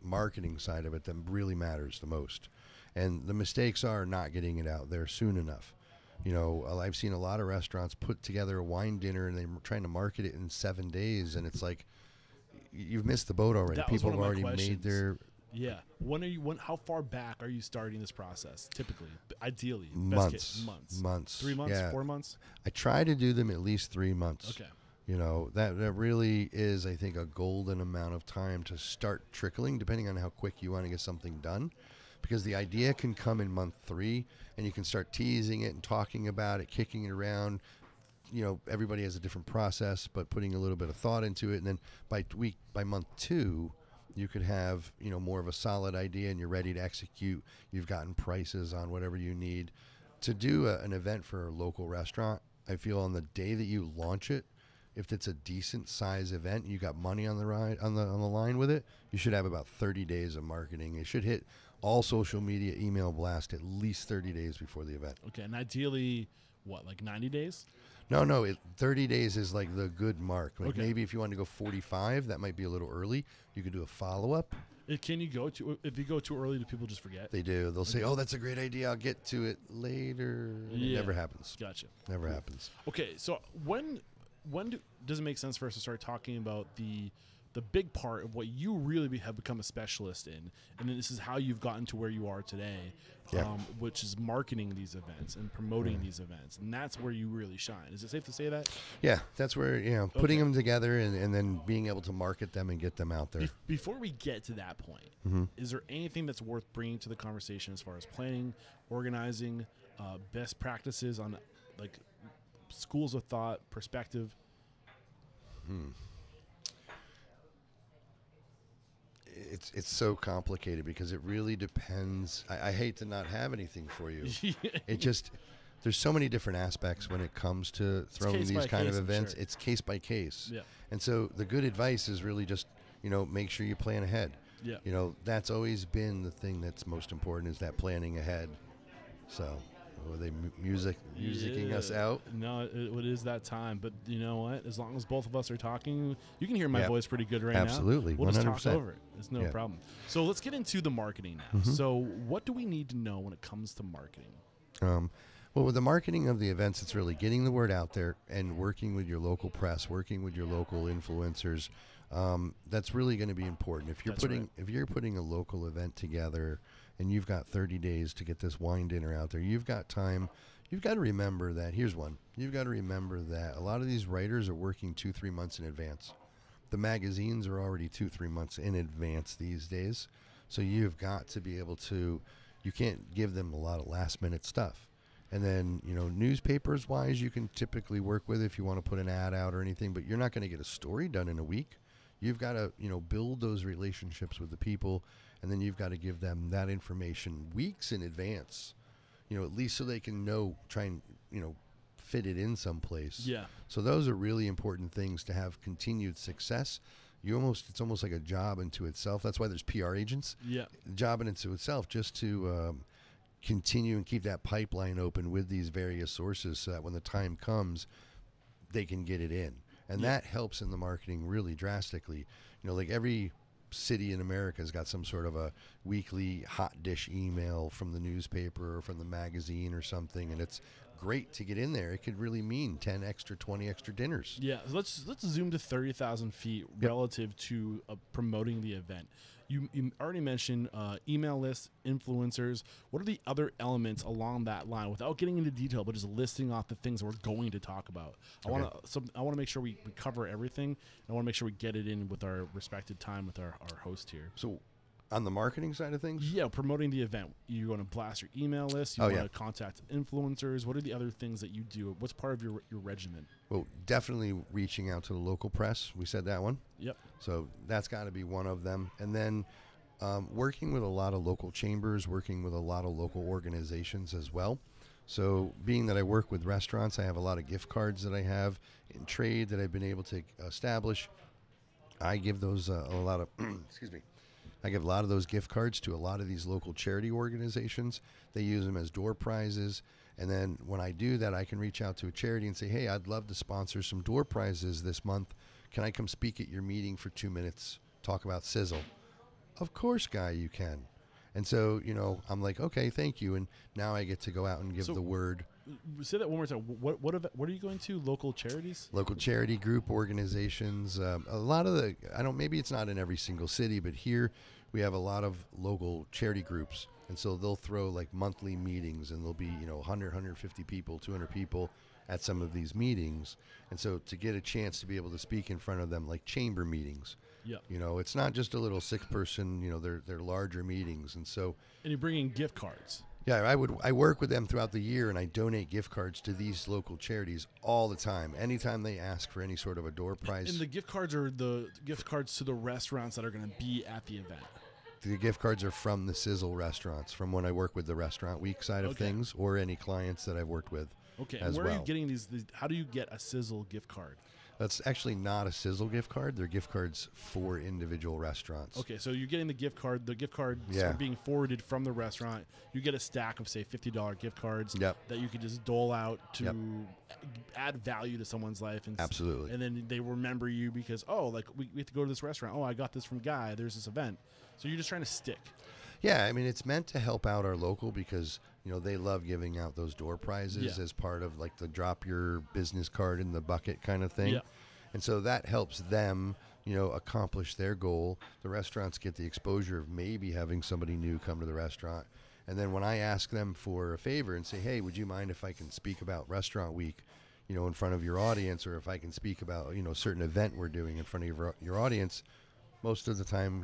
marketing side of it that really matters the most. And the mistakes are not getting it out there soon enough. I've seen a lot of restaurants put together a wine dinner and they're trying to market it in 7 days, and it's like you've missed the boat already. People have already made their how far back are you starting this process typically? Ideally, months. 3 months, 4 months. I try to do them at least 3 months. Okay. That really is, I think, a golden amount of time to start trickling, depending on how quick you want to get something done. Because the idea can come in month 3, and you can start teasing it and talking about it, kicking it around. Everybody has a different process, but putting a little bit of thought into it. And then by month 2, You could have, more of a solid idea and you're ready to execute. You've gotten prices on whatever you need. To do an event for a local restaurant, I feel on the day that you launch it, if it's a decent size event, you got money on the line with it, you should have about 30 days of marketing. It should hit all social media, email blast at least 30 days before the event. Okay, and ideally, what, like 90 days? No, 30 days is like the good mark. Like okay. Maybe if you want to go 45, that might be a little early. You could do a follow-up. If you go too early, do people just forget? They do. They'll say, "Oh, that's a great idea. I'll get to it later." It never happens. Gotcha. Never happens. Okay, so when does it make sense for us to start talking about the big part of what you really have become a specialist in, and then this is how you've gotten to where you are today, which is marketing these events and promoting these events, and that's where you really shine. Is it safe to say that? Yeah, that's where putting them together and then being able to market them and get them out there. Before we get to that point, is there anything that's worth bringing to the conversation as far as planning, organizing, best practices on like schools of thought, perspective? It's so complicated because it really depends. I hate to not have anything for you. There's so many different aspects when it comes to throwing these kind of events. It's case by case. Yeah. And so the good advice is really just, make sure you plan ahead. Yeah. That's always been the thing that's most important, is that planning ahead. So, are they musicking us out? No, it is that time. But you know what? As long as both of us are talking, you can hear my voice pretty good right Absolutely. now. We'll 100%. just talk over it. It's no problem. So let's get into the marketing now. So what do we need to know when it comes to marketing? Well, with the marketing of the events, it's really getting the word out there and working with your local press, working with your local influencers. That's really going to be important. If you're putting a local event together and you've got 30 days to get this wine dinner out there, you've got time. You've got to remember that. Here's one. You've got to remember that a lot of these writers are working 2-3 months in advance. The magazines are already 2-3 months in advance these days. So you've got to be able to, you can't give them a lot of last minute stuff. And then, newspapers wise, you can typically work with if you want to put an ad out or anything, but you're not going to get a story done in a week. You've got to, build those relationships with the people, and then you've got to give them that information weeks in advance, at least so they can try and, fit it in someplace. Yeah. So those are really important things to have continued success. It's almost like a job into itself. That's why there's PR agents. Yeah. Job into itself, just to continue and keep that pipeline open with these various sources so that when the time comes, they can get it in. And that helps in the marketing really drastically. Like every city in America has got some sort of a weekly hot dish email from the newspaper or from the magazine or something, and it's great to get in there. It could really mean 20 extra dinners. Yeah, let's zoom to 30,000 feet relative to promoting the event. You already mentioned email lists, influencers. What are the other elements along that line, without getting into detail, but just listing off the things that we're going to talk about? I want to make sure we cover everything. I want to make sure we get it in with our respected time with our host here. So, on the marketing side of things? Yeah, promoting the event. You want to blast your email list. You want to contact influencers. What are the other things that you do? What's part of your regimen? Well, definitely reaching out to the local press. We said that one. Yep. So that's got to be one of them. And then working with a lot of local chambers, working with a lot of local organizations as well. So being that I work with restaurants, I have a lot of gift cards that I have in trade that I've been able to establish. I give those a lot of, excuse me. I give a lot of those gift cards to a lot of these local charity organizations. They use them as door prizes. And then when I do that, I can reach out to a charity and say, hey, I'd love to sponsor some door prizes this month. Can I come speak at your meeting for 2 minutes, talk about Sizzle? Of course, Guy, you can. And so, I'm like, okay, thank you. And now I get to go out and give the word. Say that one more time. What are you going to? Local charities? Local charity group organizations. A lot of maybe it's not in every single city, but here we have a lot of local charity groups. And so they'll throw like monthly meetings, and there'll be, 100, 150 people, 200 people at some of these meetings. And so to get a chance to be able to speak in front of them, like chamber meetings. Yep. It's not just a little sick person, they're larger meetings. And so. And you bring in gift cards. Yeah, I work with them throughout the year, and I donate gift cards to these local charities all the time. Anytime they ask for any sort of a door prize. And the gift cards are the gift cards to the restaurants that are going to be at the event. The gift cards are from the Sizzle restaurants, from when I work with the Restaurant Week side of things, or any clients that I've worked with. Okay, and where are you getting these? How do you get a Sizzle gift card? That's actually not a Sizzle gift card. They're gift cards for individual restaurants. Okay, so you're getting the gift card. The gift cards are being forwarded from the restaurant. You get a stack of, say, $50 gift cards that you could just dole out to add value to someone's life. And Absolutely. And then they remember you because, like, we have to go to this restaurant. Oh, I got this from Guy. There's this event. So you're just trying to stick. Yeah, I mean, it's meant to help out our local because, they love giving out those door prizes as part of, like, the drop your business card in the bucket kind of thing. Yeah. And so that helps them, accomplish their goal. The restaurants get the exposure of maybe having somebody new come to the restaurant. And then when I ask them for a favor and say, hey, would you mind if I can speak about Restaurant Week, in front of your audience, or if I can speak about, a certain event we're doing in front of your audience, most of the time,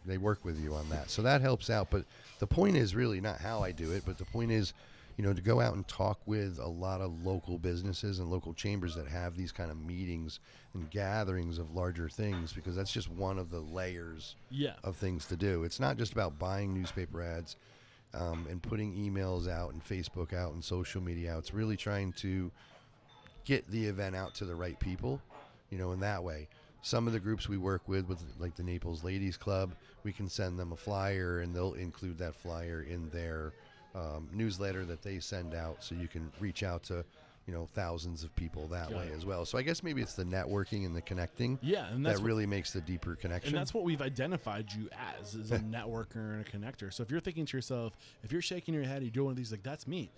they work with you on that. So that helps out. But the point is really not how I do it, but the point is, to go out and talk with a lot of local businesses and local chambers that have these kind of meetings and gatherings of larger things, because that's just one of the layers of things to do. It's not just about buying newspaper ads and putting emails out and Facebook out and social media out. It's really trying to get the event out to the right people, in that way. Some of the groups we work with like the Naples Ladies Club, we can send them a flyer and they'll include that flyer in their newsletter that they send out, so you can reach out to thousands of people that way as well. So I guess maybe it's the networking and the connecting and that really makes the deeper connection. And that's what we've identified you as a networker and a connector. So if you're thinking to yourself, if you're shaking your head, you're doing one of these, like, that's me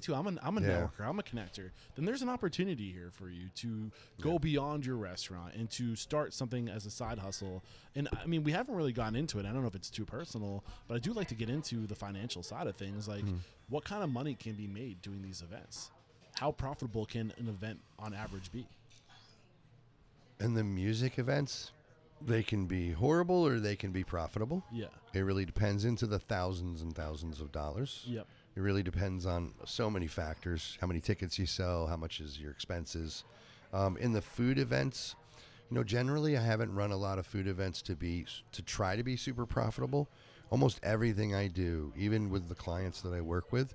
too, I'm a networker, I'm a connector, then there's an opportunity here for you to go beyond your restaurant and to start something as a side hustle. And I mean, we haven't really gotten into it. I don't know if it's too personal, but I do like to get into the financial side of things, like what kind of money can be made doing these events. How profitable can an event on average be? And the music events, they can be horrible or they can be profitable. Yeah. It really depends, into the thousands and thousands of dollars. Yep. It really depends on so many factors: how many tickets you sell, how much is your expenses. In the food events, generally I haven't run a lot of food events to try to be super profitable. Almost everything I do, even with the clients that I work with,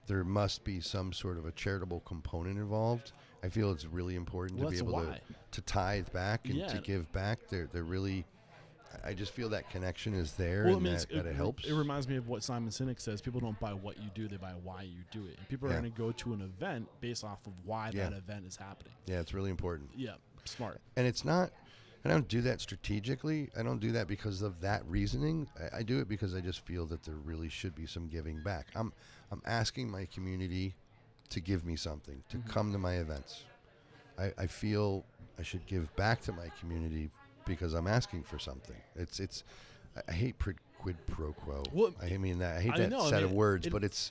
there must be some sort of a charitable component involved. I feel it's really important to be able to tithe back and to give back. They're really, I just feel that connection is there, and that it helps. It reminds me of what Simon Sinek says: people don't buy what you do, they buy why you do it. And people are going to go to an event based off of why that event is happening. Yeah, it's really important. Yeah, smart. And it's not, I don't do that strategically. I don't do that because of that reasoning. I do it because I just feel that there really should be some giving back. I'm asking my community to give me something, to come to my events. I feel I should give back to my community because I'm asking for something. I hate quid pro quo. Well, I mean, I hate that set of words, but it's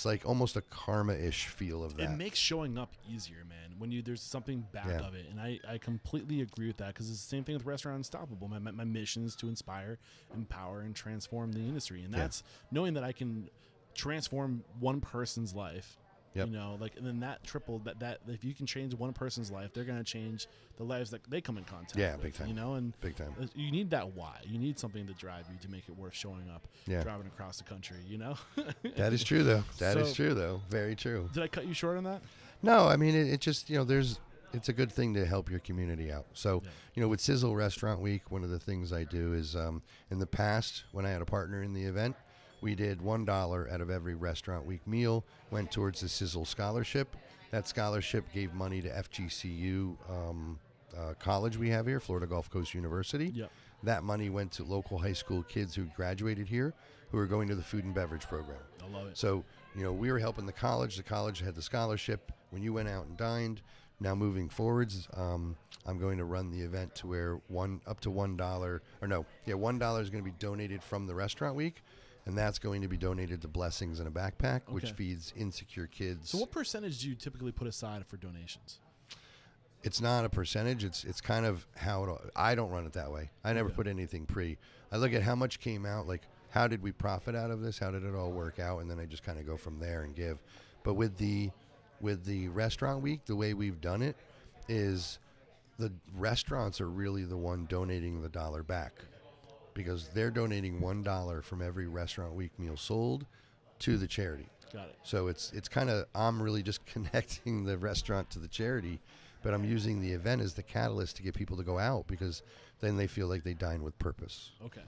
like almost a karma-ish feel of that. It makes showing up easier, man, when there's something back of it. And I completely agree with that, because it's the same thing with Restaurant Unstoppable. My mission is to inspire, empower, and transform the industry. And that's knowing that I can transform one person's life. And then that if you can change one person's life, they're going to change the lives that they come in contact with. Big time. And big time. You need that why. You need something to drive you to make it worth showing up, driving across the country, That is true, though. That is true, though. Very true. Did I cut you short on that? No, I mean, it just, it's a good thing to help your community out. So, with Sizzle Restaurant Week, one of the things I do is, in the past, when I had a partner in the event, we did $1 out of every Restaurant Week meal went towards the Sizzle scholarship. That scholarship gave money to FGCU college we have here, Florida Gulf Coast University. Yep. That money went to local high school kids who graduated here who are going to the food and beverage program. I love it. So, we were helping the college. The college had the scholarship. When you went out and dined, now moving forwards, I'm going to run the event to where $1 is going to be donated from the Restaurant Week. And that's going to be donated to Blessings in a Backpack, which feeds insecure kids. So what percentage do you typically put aside for donations? It's not a percentage. It's kind of how I don't run it that way. I never put anything pre. I look at how much came out. Like how did we profit out of this? How did it all work out? And then I just kind of go from there and give. But with the restaurant week, the way we've done it is the restaurants are really the one donating the dollar back, because they're donating $1 from every restaurant week meal sold to the charity. Got it. So it's kind of, I'm really just connecting the restaurant to the charity, but I'm using the event as the catalyst to get people to go out, because then they feel like they dine with purpose. Okay.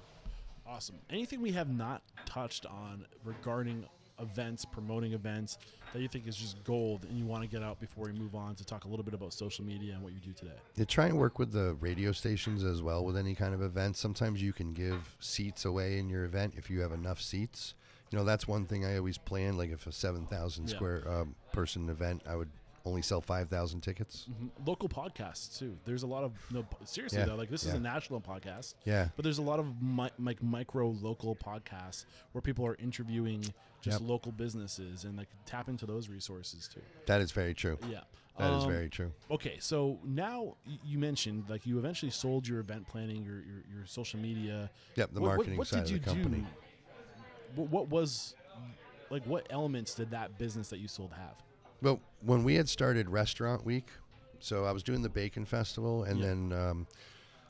Awesome. Anything we have not touched on regarding events, promoting events, that you think is just gold and you want to get out before we move on to talk a little bit about social media and what you do today? You try and work with the radio stations as well with any kind of event. Sometimes you can give seats away in your event if you have enough seats. You know, that's one thing I always plan. Like if a 7,000 square person event, I would only sell 5,000 tickets. Local podcasts too. There's a lot of seriously though, like this is a national podcast. Yeah. But there's a lot of micro local podcasts where people are interviewing just local businesses, and like tap into those resources too. That is very true. Yeah. That is very true. Okay, so now you mentioned like you eventually sold your event planning, your social media. Yep, the marketing side of the company. What was like? What elements did that business that you sold have? Well, when we had started Restaurant Week, so I was doing the Bacon Festival, and then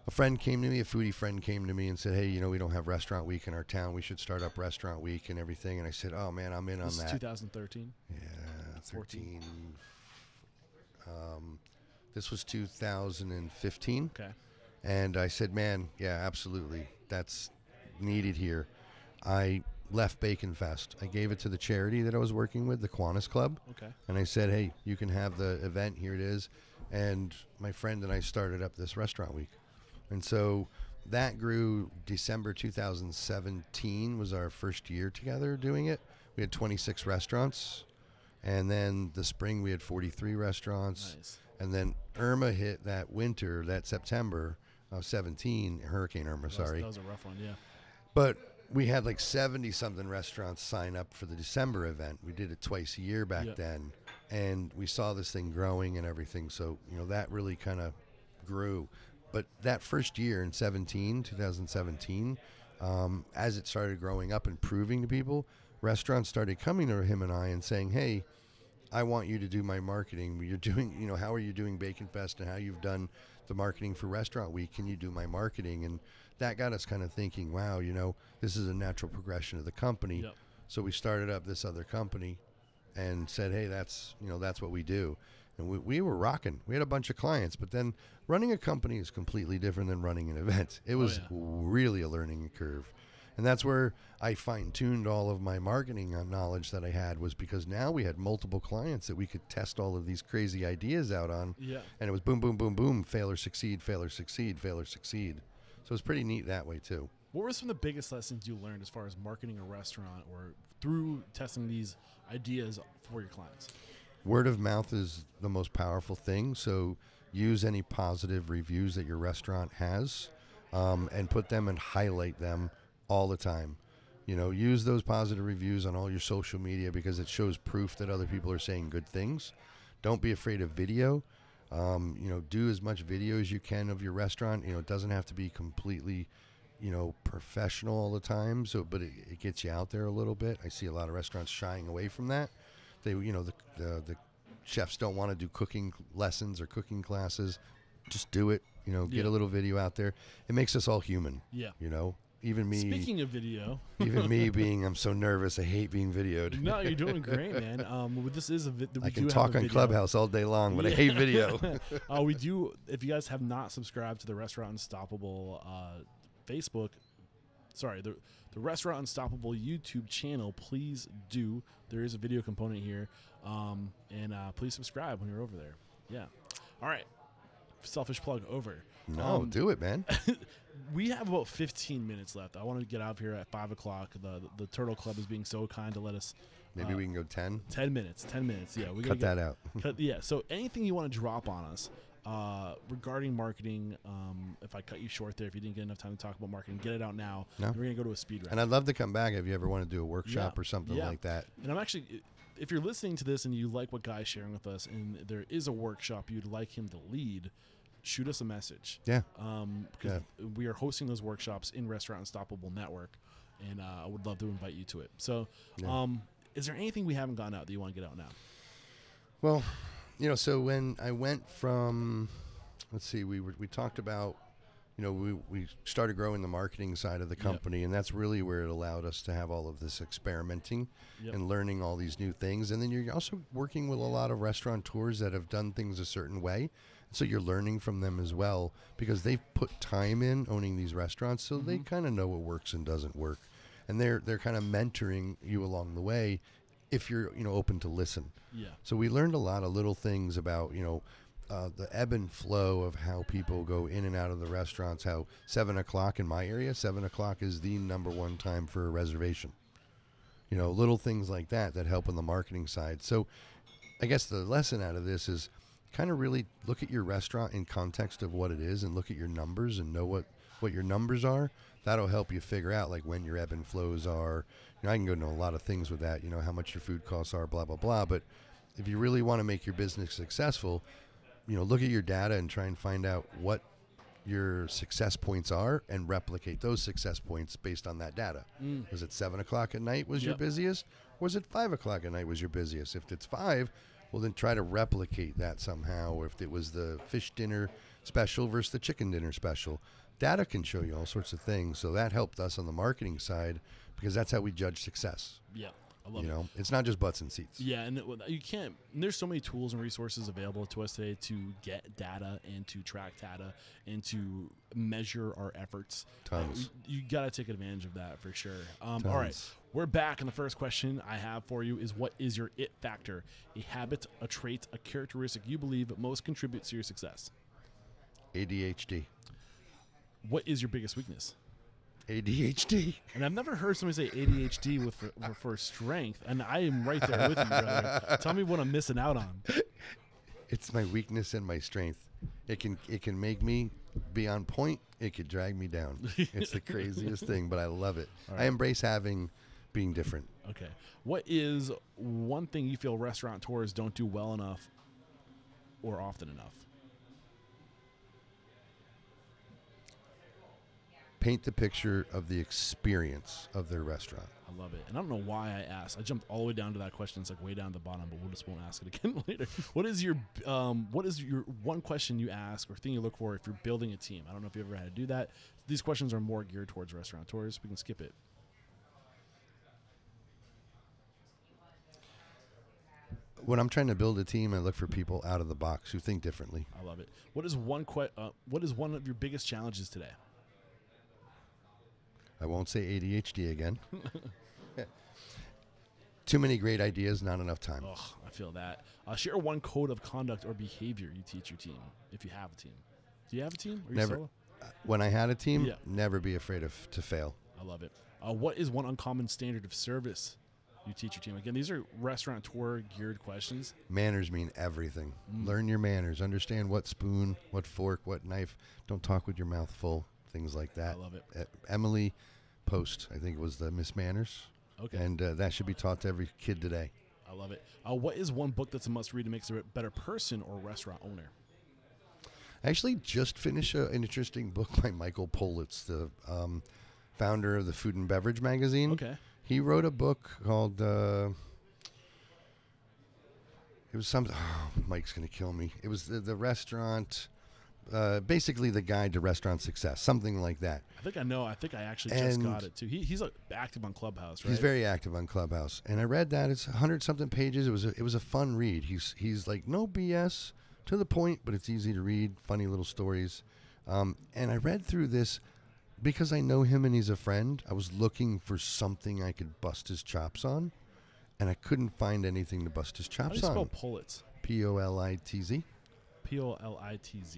a friend came to me, a foodie friend came to me and said, hey, you know, we don't have Restaurant Week in our town. We should start up Restaurant Week and everything. And I said, oh, man, I'm in on that. This is 2013? Yeah, 13. This was 2015. Okay. And I said, man, yeah, absolutely. That's needed here. I left Bacon Fest. I gave it to the charity that I was working with, the Kiwanis Club. Okay. And I said, hey, you can have the event. Here it is. And my friend and I started up this Restaurant Week. And so that grew. December 2017 was our first year together doing it. We had 26 restaurants. And then the spring we had 43 restaurants. Nice. And then Irma hit that winter, that September of 17, Hurricane Irma, sorry. That was a rough one, yeah. But we had like 70-something restaurants sign up for the December event. We did it twice a year back then. And we saw this thing growing and everything. So, you know, that really kind of grew. But that first year in 2017, as it started growing up and proving to people, restaurants started coming to him and I and saying, hey, I want you to do my marketing. You're doing, you know, how are you doing Bacon Fest and how you've done the marketing for Restaurant Week? Can you do my marketing? And that got us kind of thinking, wow, you know, this is a natural progression of the company. Yep. So we started up this other company and said, hey, that's, you know, that's what we do. And we were rocking. We had a bunch of clients, but then running a company is completely different than running an event. It was really a learning curve. And that's where I fine-tuned all of my marketing knowledge that I had, was because now we had multiple clients that we could test all of these crazy ideas out on. Yeah. And it was boom, boom, boom, boom, fail or succeed, fail or succeed, fail or succeed. So it's pretty neat that way too. What were some of the biggest lessons you learned as far as marketing a restaurant or through testing these ideas for your clients? Word of mouth is the most powerful thing. So use any positive reviews that your restaurant has and put them and highlight them all the time. You know, use those positive reviews on all your social media because it shows proof that other people are saying good things. Don't be afraid of video. You know, do as much video as you can of your restaurant. You know, it doesn't have to be completely, you know, professional all the time. So, but it gets you out there a little bit. I see a lot of restaurants shying away from that. They, you know, the chefs don't want to do cooking lessons or cooking classes. Just do it. You know, get a little video out there. It makes us all human. Yeah. You know, even me. Speaking of video, even me being, I'm so nervous. I hate being videoed. No, you're doing great, man. This is I can talk on Clubhouse all day long, but I hate video. We do. If you guys have not subscribed to the Restaurant Unstoppable Facebook, sorry, the Restaurant Unstoppable YouTube channel, please do. There is a video component here, and please subscribe when you're over there. Yeah. All right. Selfish plug over. No, do it, man. We have about 15 minutes left. I want to get out of here at 5 o'clock. The Turtle Club is being so kind to let us. Maybe we can go 10? 10 minutes. 10 minutes. Yeah. Cut that out. So anything you want to drop on us regarding marketing, if I cut you short there, if you didn't get enough time to talk about marketing, get it out now. No. We're going to go to a speed round. And I'd love to come back if you ever want to do a workshop or something like that. And I'm actually, if you're listening to this and you like what Guy's sharing with us and there is a workshop you'd like him to lead, shoot us a message. Yeah. Because we are hosting those workshops in Restaurant Unstoppable Network. and I would love to invite you to it. So, Yeah. Is there anything we haven't gotten out that you want to get out now? Well, so when I went from, let's see, we talked about, we started growing the marketing side of the company, and that's really where it allowed us to have all of this experimenting and learning all these new things. And then you're also working with a lot of restaurateurs that have done things a certain way. So you're learning from them as well, because they've put time in owning these restaurants, so they kind of know what works and doesn't work. And they're kind of mentoring you along the way if you're, open to listen. Yeah. So we learned a lot of little things about, the ebb and flow of how people go in and out of the restaurants, how 7 o'clock in my area, 7 o'clock is the number one time for a reservation. Little things like that help on the marketing side. So I guess the lesson out of this is kind of really look at your restaurant in context of what it is, and look at your numbers and know what your numbers are. That'll help you figure out like when your ebb and flows are. I can go into a lot of things with that, how much your food costs are, blah, blah, blah. But if you really want to make your business successful, look at your data and try and find out what your success points are and replicate those success points based on that data. Was it 7 o'clock at night was your busiest? Or was it 5 o'clock at night was your busiest? If it's 5, well, then try to replicate that somehow. If it was the fish dinner special versus the chicken dinner special, data can show you all sorts of things. So that helped us on the marketing side, because that's how we judge success. Yeah. I love it. It's not just butts and seats. Yeah, and you can't. There's so many tools and resources available to us today to get data and to track data and to measure our efforts. Tons. You got to take advantage of that for sure. All right, we're back, and the first question I have for you is: what is your it factor? A habit, a trait, a characteristic you believe most contributes to your success? ADHD. What is your biggest weakness? ADHD. And I've never heard somebody say ADHD for strength, and I am right there with you, brother. Tell me what I'm missing out on. It's my weakness and my strength. It can make me be on point. It could drag me down. It's the craziest thing, but I love it. Right. I embrace being different. Okay. What is one thing you feel restaurateurs don't do well enough or often enough? Paint the picture of the experience of their restaurant. I love it. And I don't know why I asked. I jumped all the way down to that question. It's like way down at the bottom, but we just won't ask it again later. What is your one question you ask or thing you look for if you're building a team? I don't know if you ever had to do that. These questions are more geared towards restaurateurs. We can skip it. When I'm trying to build a team, I look for people out of the box who think differently. I love it. What is one of your biggest challenges today? I won't say ADHD again. Too many great ideas, not enough time. Oh, I feel that. Share one code of conduct or behavior you teach your team, if you have a team. Do you have a team? Or never. Solo? When I had a team, never be afraid to fail. I love it. What is one uncommon standard of service you teach your team? Again, these are restaurateur-geared questions. Manners mean everything. Learn your manners. Understand what spoon, what fork, what knife. Don't talk with your mouth full. Things like that. I love it. Emily Post, I think, was the Miss Manners. Okay. And that should be taught to every kid today. I love it. What is one book that's a must-read that makes you a better person or restaurant owner? I actually just finished an interesting book by Michael Politz, the founder of the Food and Beverage magazine. Okay. He wrote a book called... it was something... Oh, Mike's going to kill me. It was the restaurant... basically the guide to restaurant success, something like that. I think I know. I think I actually just got it too. He's active on Clubhouse, right? He's very active on Clubhouse, and I read that. It's 100-something pages. It was a fun read. He's like no BS, to the point, but it's easy to read. Funny little stories, and I read through this because I know him and he's a friend. I was looking for something I could bust his chops on, and I couldn't find anything to bust his chops on. How do you spell Politz? Politz. Politz.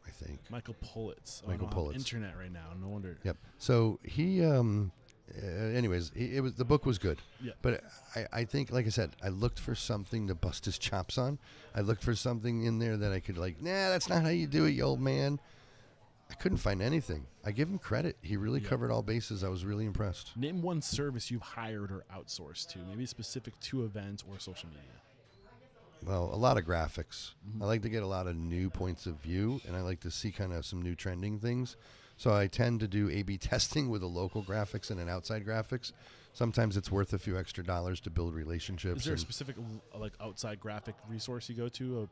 I think. Michael Politz. Michael Politz. Internet right now. No wonder. Yep. So he, anyways, it was the book was good. Yeah. But I think, like I said, I looked for something to bust his chops on. I looked for something in there that I could nah, that's not how you do it, you old man. I couldn't find anything. I give him credit. He really covered all bases. I was really impressed. Name one service you've hired or outsourced to, maybe specific to events or social media. Well, a lot of graphics. I like to get a lot of new points of view, and I like to see kind of some new trending things. So I tend to do A/B testing with a local graphics and an outside graphics. Sometimes it's worth a few extra dollars to build relationships. Is there a specific like outside graphic resource you go to?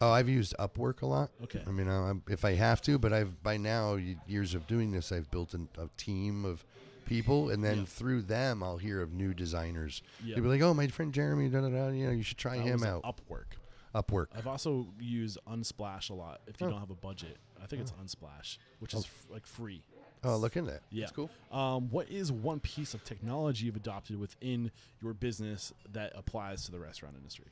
Oh, I've used Upwork a lot. Okay. I mean, if I have to, but by now, years of doing this, I've built a team of people, and then through them, I'll hear of new designers. They'll be like, "Oh, my friend Jeremy, you should try him out." Upwork. I've also used Unsplash a lot. If you don't have a budget, I think it's Unsplash, which is like free. Oh, look at that. Yeah, that's cool. What is one piece of technology you've adopted within your business that applies to the restaurant industry?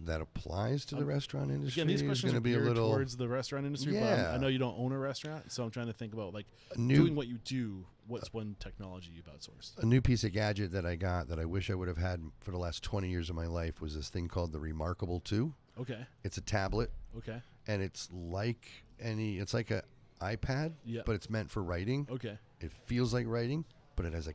That applies to the restaurant industry. Again, these questions are geared little towards the restaurant industry, but I know you don't own a restaurant, so I'm trying to think about like doing what you do. What's one technology you've outsourced? A new piece of gadget that I got that I wish I would have had for the last 20 years of my life was this thing called the Remarkable 2. Okay. It's a tablet. Okay. And it's like a iPad, but it's meant for writing. Okay. It feels like writing, but it has a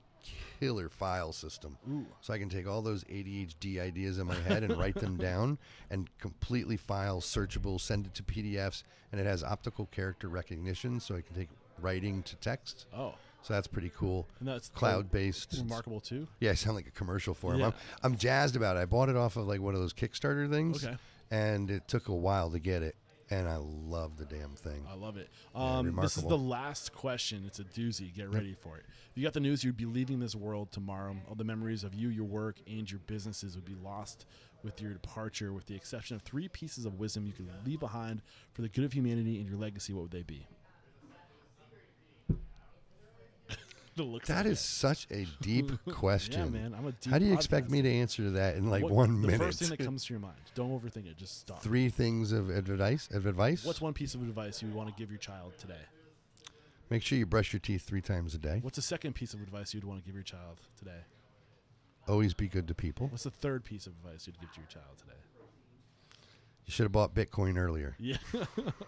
killer file system. Ooh. So I can take all those ADHD ideas in my head and write them down and completely file, searchable, send it to PDFs, and it has optical character recognition, so I can take writing to text. Oh. So that's pretty cool. And that's cloud-based. Remarkable too. Yeah, I sound like a commercial for him. Yeah. I'm jazzed about it. I bought it off of like one of those Kickstarter things. Okay. And it took a while to get it. And I love the damn thing. I love it. Remarkable. This is the last question. It's a doozy. Get ready for it. If you got the news you'd be leaving this world tomorrow, all the memories of you, your work, and your businesses would be lost with your departure, with the exception of 3 pieces of wisdom you could leave behind for the good of humanity and your legacy. What would they be? That is such a deep question. Yeah, man. I'm a deep How do you expect me to answer that in like 1 minute? The first thing that comes to your mind. Don't overthink it. Just stop. 3 things of advice? What's one piece of advice you would want to give your child today? Make sure you brush your teeth 3 times a day. What's the second piece of advice you'd want to give your child today? Always be good to people. What's the third piece of advice you'd give to your child today? You should have bought Bitcoin earlier. Yeah.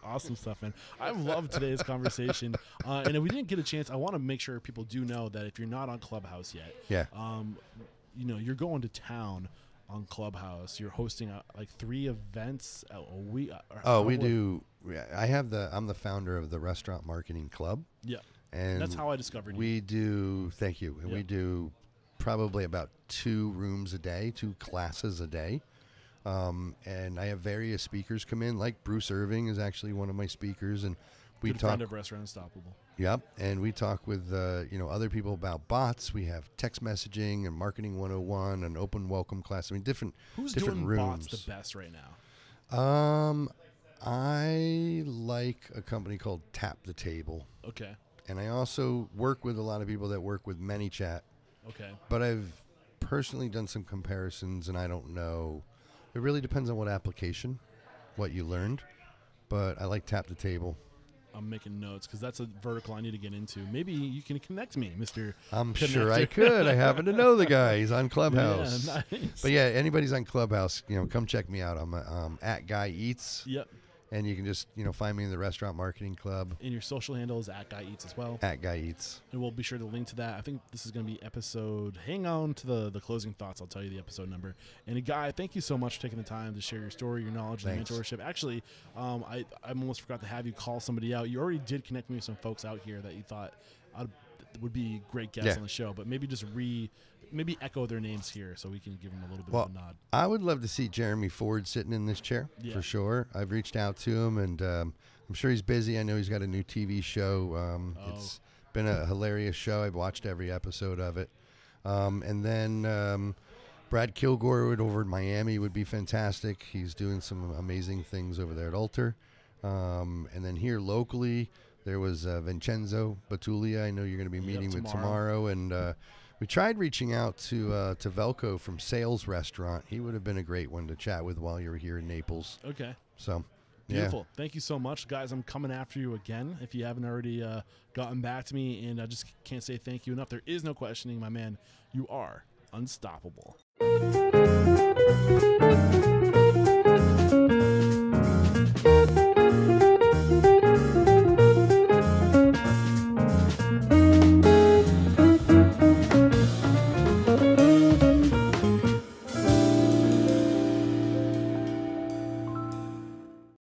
Awesome stuff, man. I love today's conversation. And if we didn't get a chance, I want to make sure people do know that if you're not on Clubhouse yet, you're going to town on Clubhouse. You're hosting like 3 events a week. We do. I'm the founder of the Restaurant Marketing Club. Yeah. And that's how I discovered you. We do. Thank you. And we do probably about 2 rooms a day, 2 classes a day. And I have various speakers come in, like Bruce Irving is actually one of my speakers, and we Good talk. Friend of Restaurant Unstoppable. Yep, and we talk with other people about bots. We have text messaging and marketing 101, an open welcome class. I mean, different doing rooms. Bots the best right now? I like a company called Tap the Table. Okay. And I also work with a lot of people that work with ManyChat. Okay. But I've personally done some comparisons, and I don't know. It really depends on what application, what you learned, but I like Tap the Table. I'm making notes because that's a vertical I need to get into. Maybe you can connect me, Mr. I'm Connector. sure I could. I happen to know the guy. He's on Clubhouse. Yeah, nice. But yeah, anybody's on Clubhouse, come check me out. I'm at Guy Eats. Yep. And you can just, find me in the Restaurant Marketing Club. And your social handle is at Guy Eats as well. At Guy Eats. And we'll be sure to link to that. I think this is going to be episode. Hang on to the closing thoughts. I'll tell you the episode number. And Guy, thank you so much for taking the time to share your story, your knowledge, and mentorship. Actually, I almost forgot to have you call somebody out. You already did connect me with some folks out here that you thought would be great guests on the show. But maybe just maybe echo their names here so we can give them a little bit of a nod. I would love to see Jeremy Ford sitting in this chair for sure. I've reached out to him, and I'm sure he's busy. I know he's got a new TV show. It's been a hilarious show. I've watched every episode of it. And then Brad Kilgore over in Miami would be fantastic. He's doing some amazing things over there at Alter. And then here locally, there was Vincenzo Batulia. I know you're going to be meeting with tomorrow. And we tried reaching out to Velko from Sales Restaurant. He would have been a great one to chat with while you were here in Naples. Okay. So, beautiful. Thank you so much, guys. I'm coming after you again if you haven't already gotten back to me, and I just can't say thank you enough. There is no questioning, my man. You are unstoppable.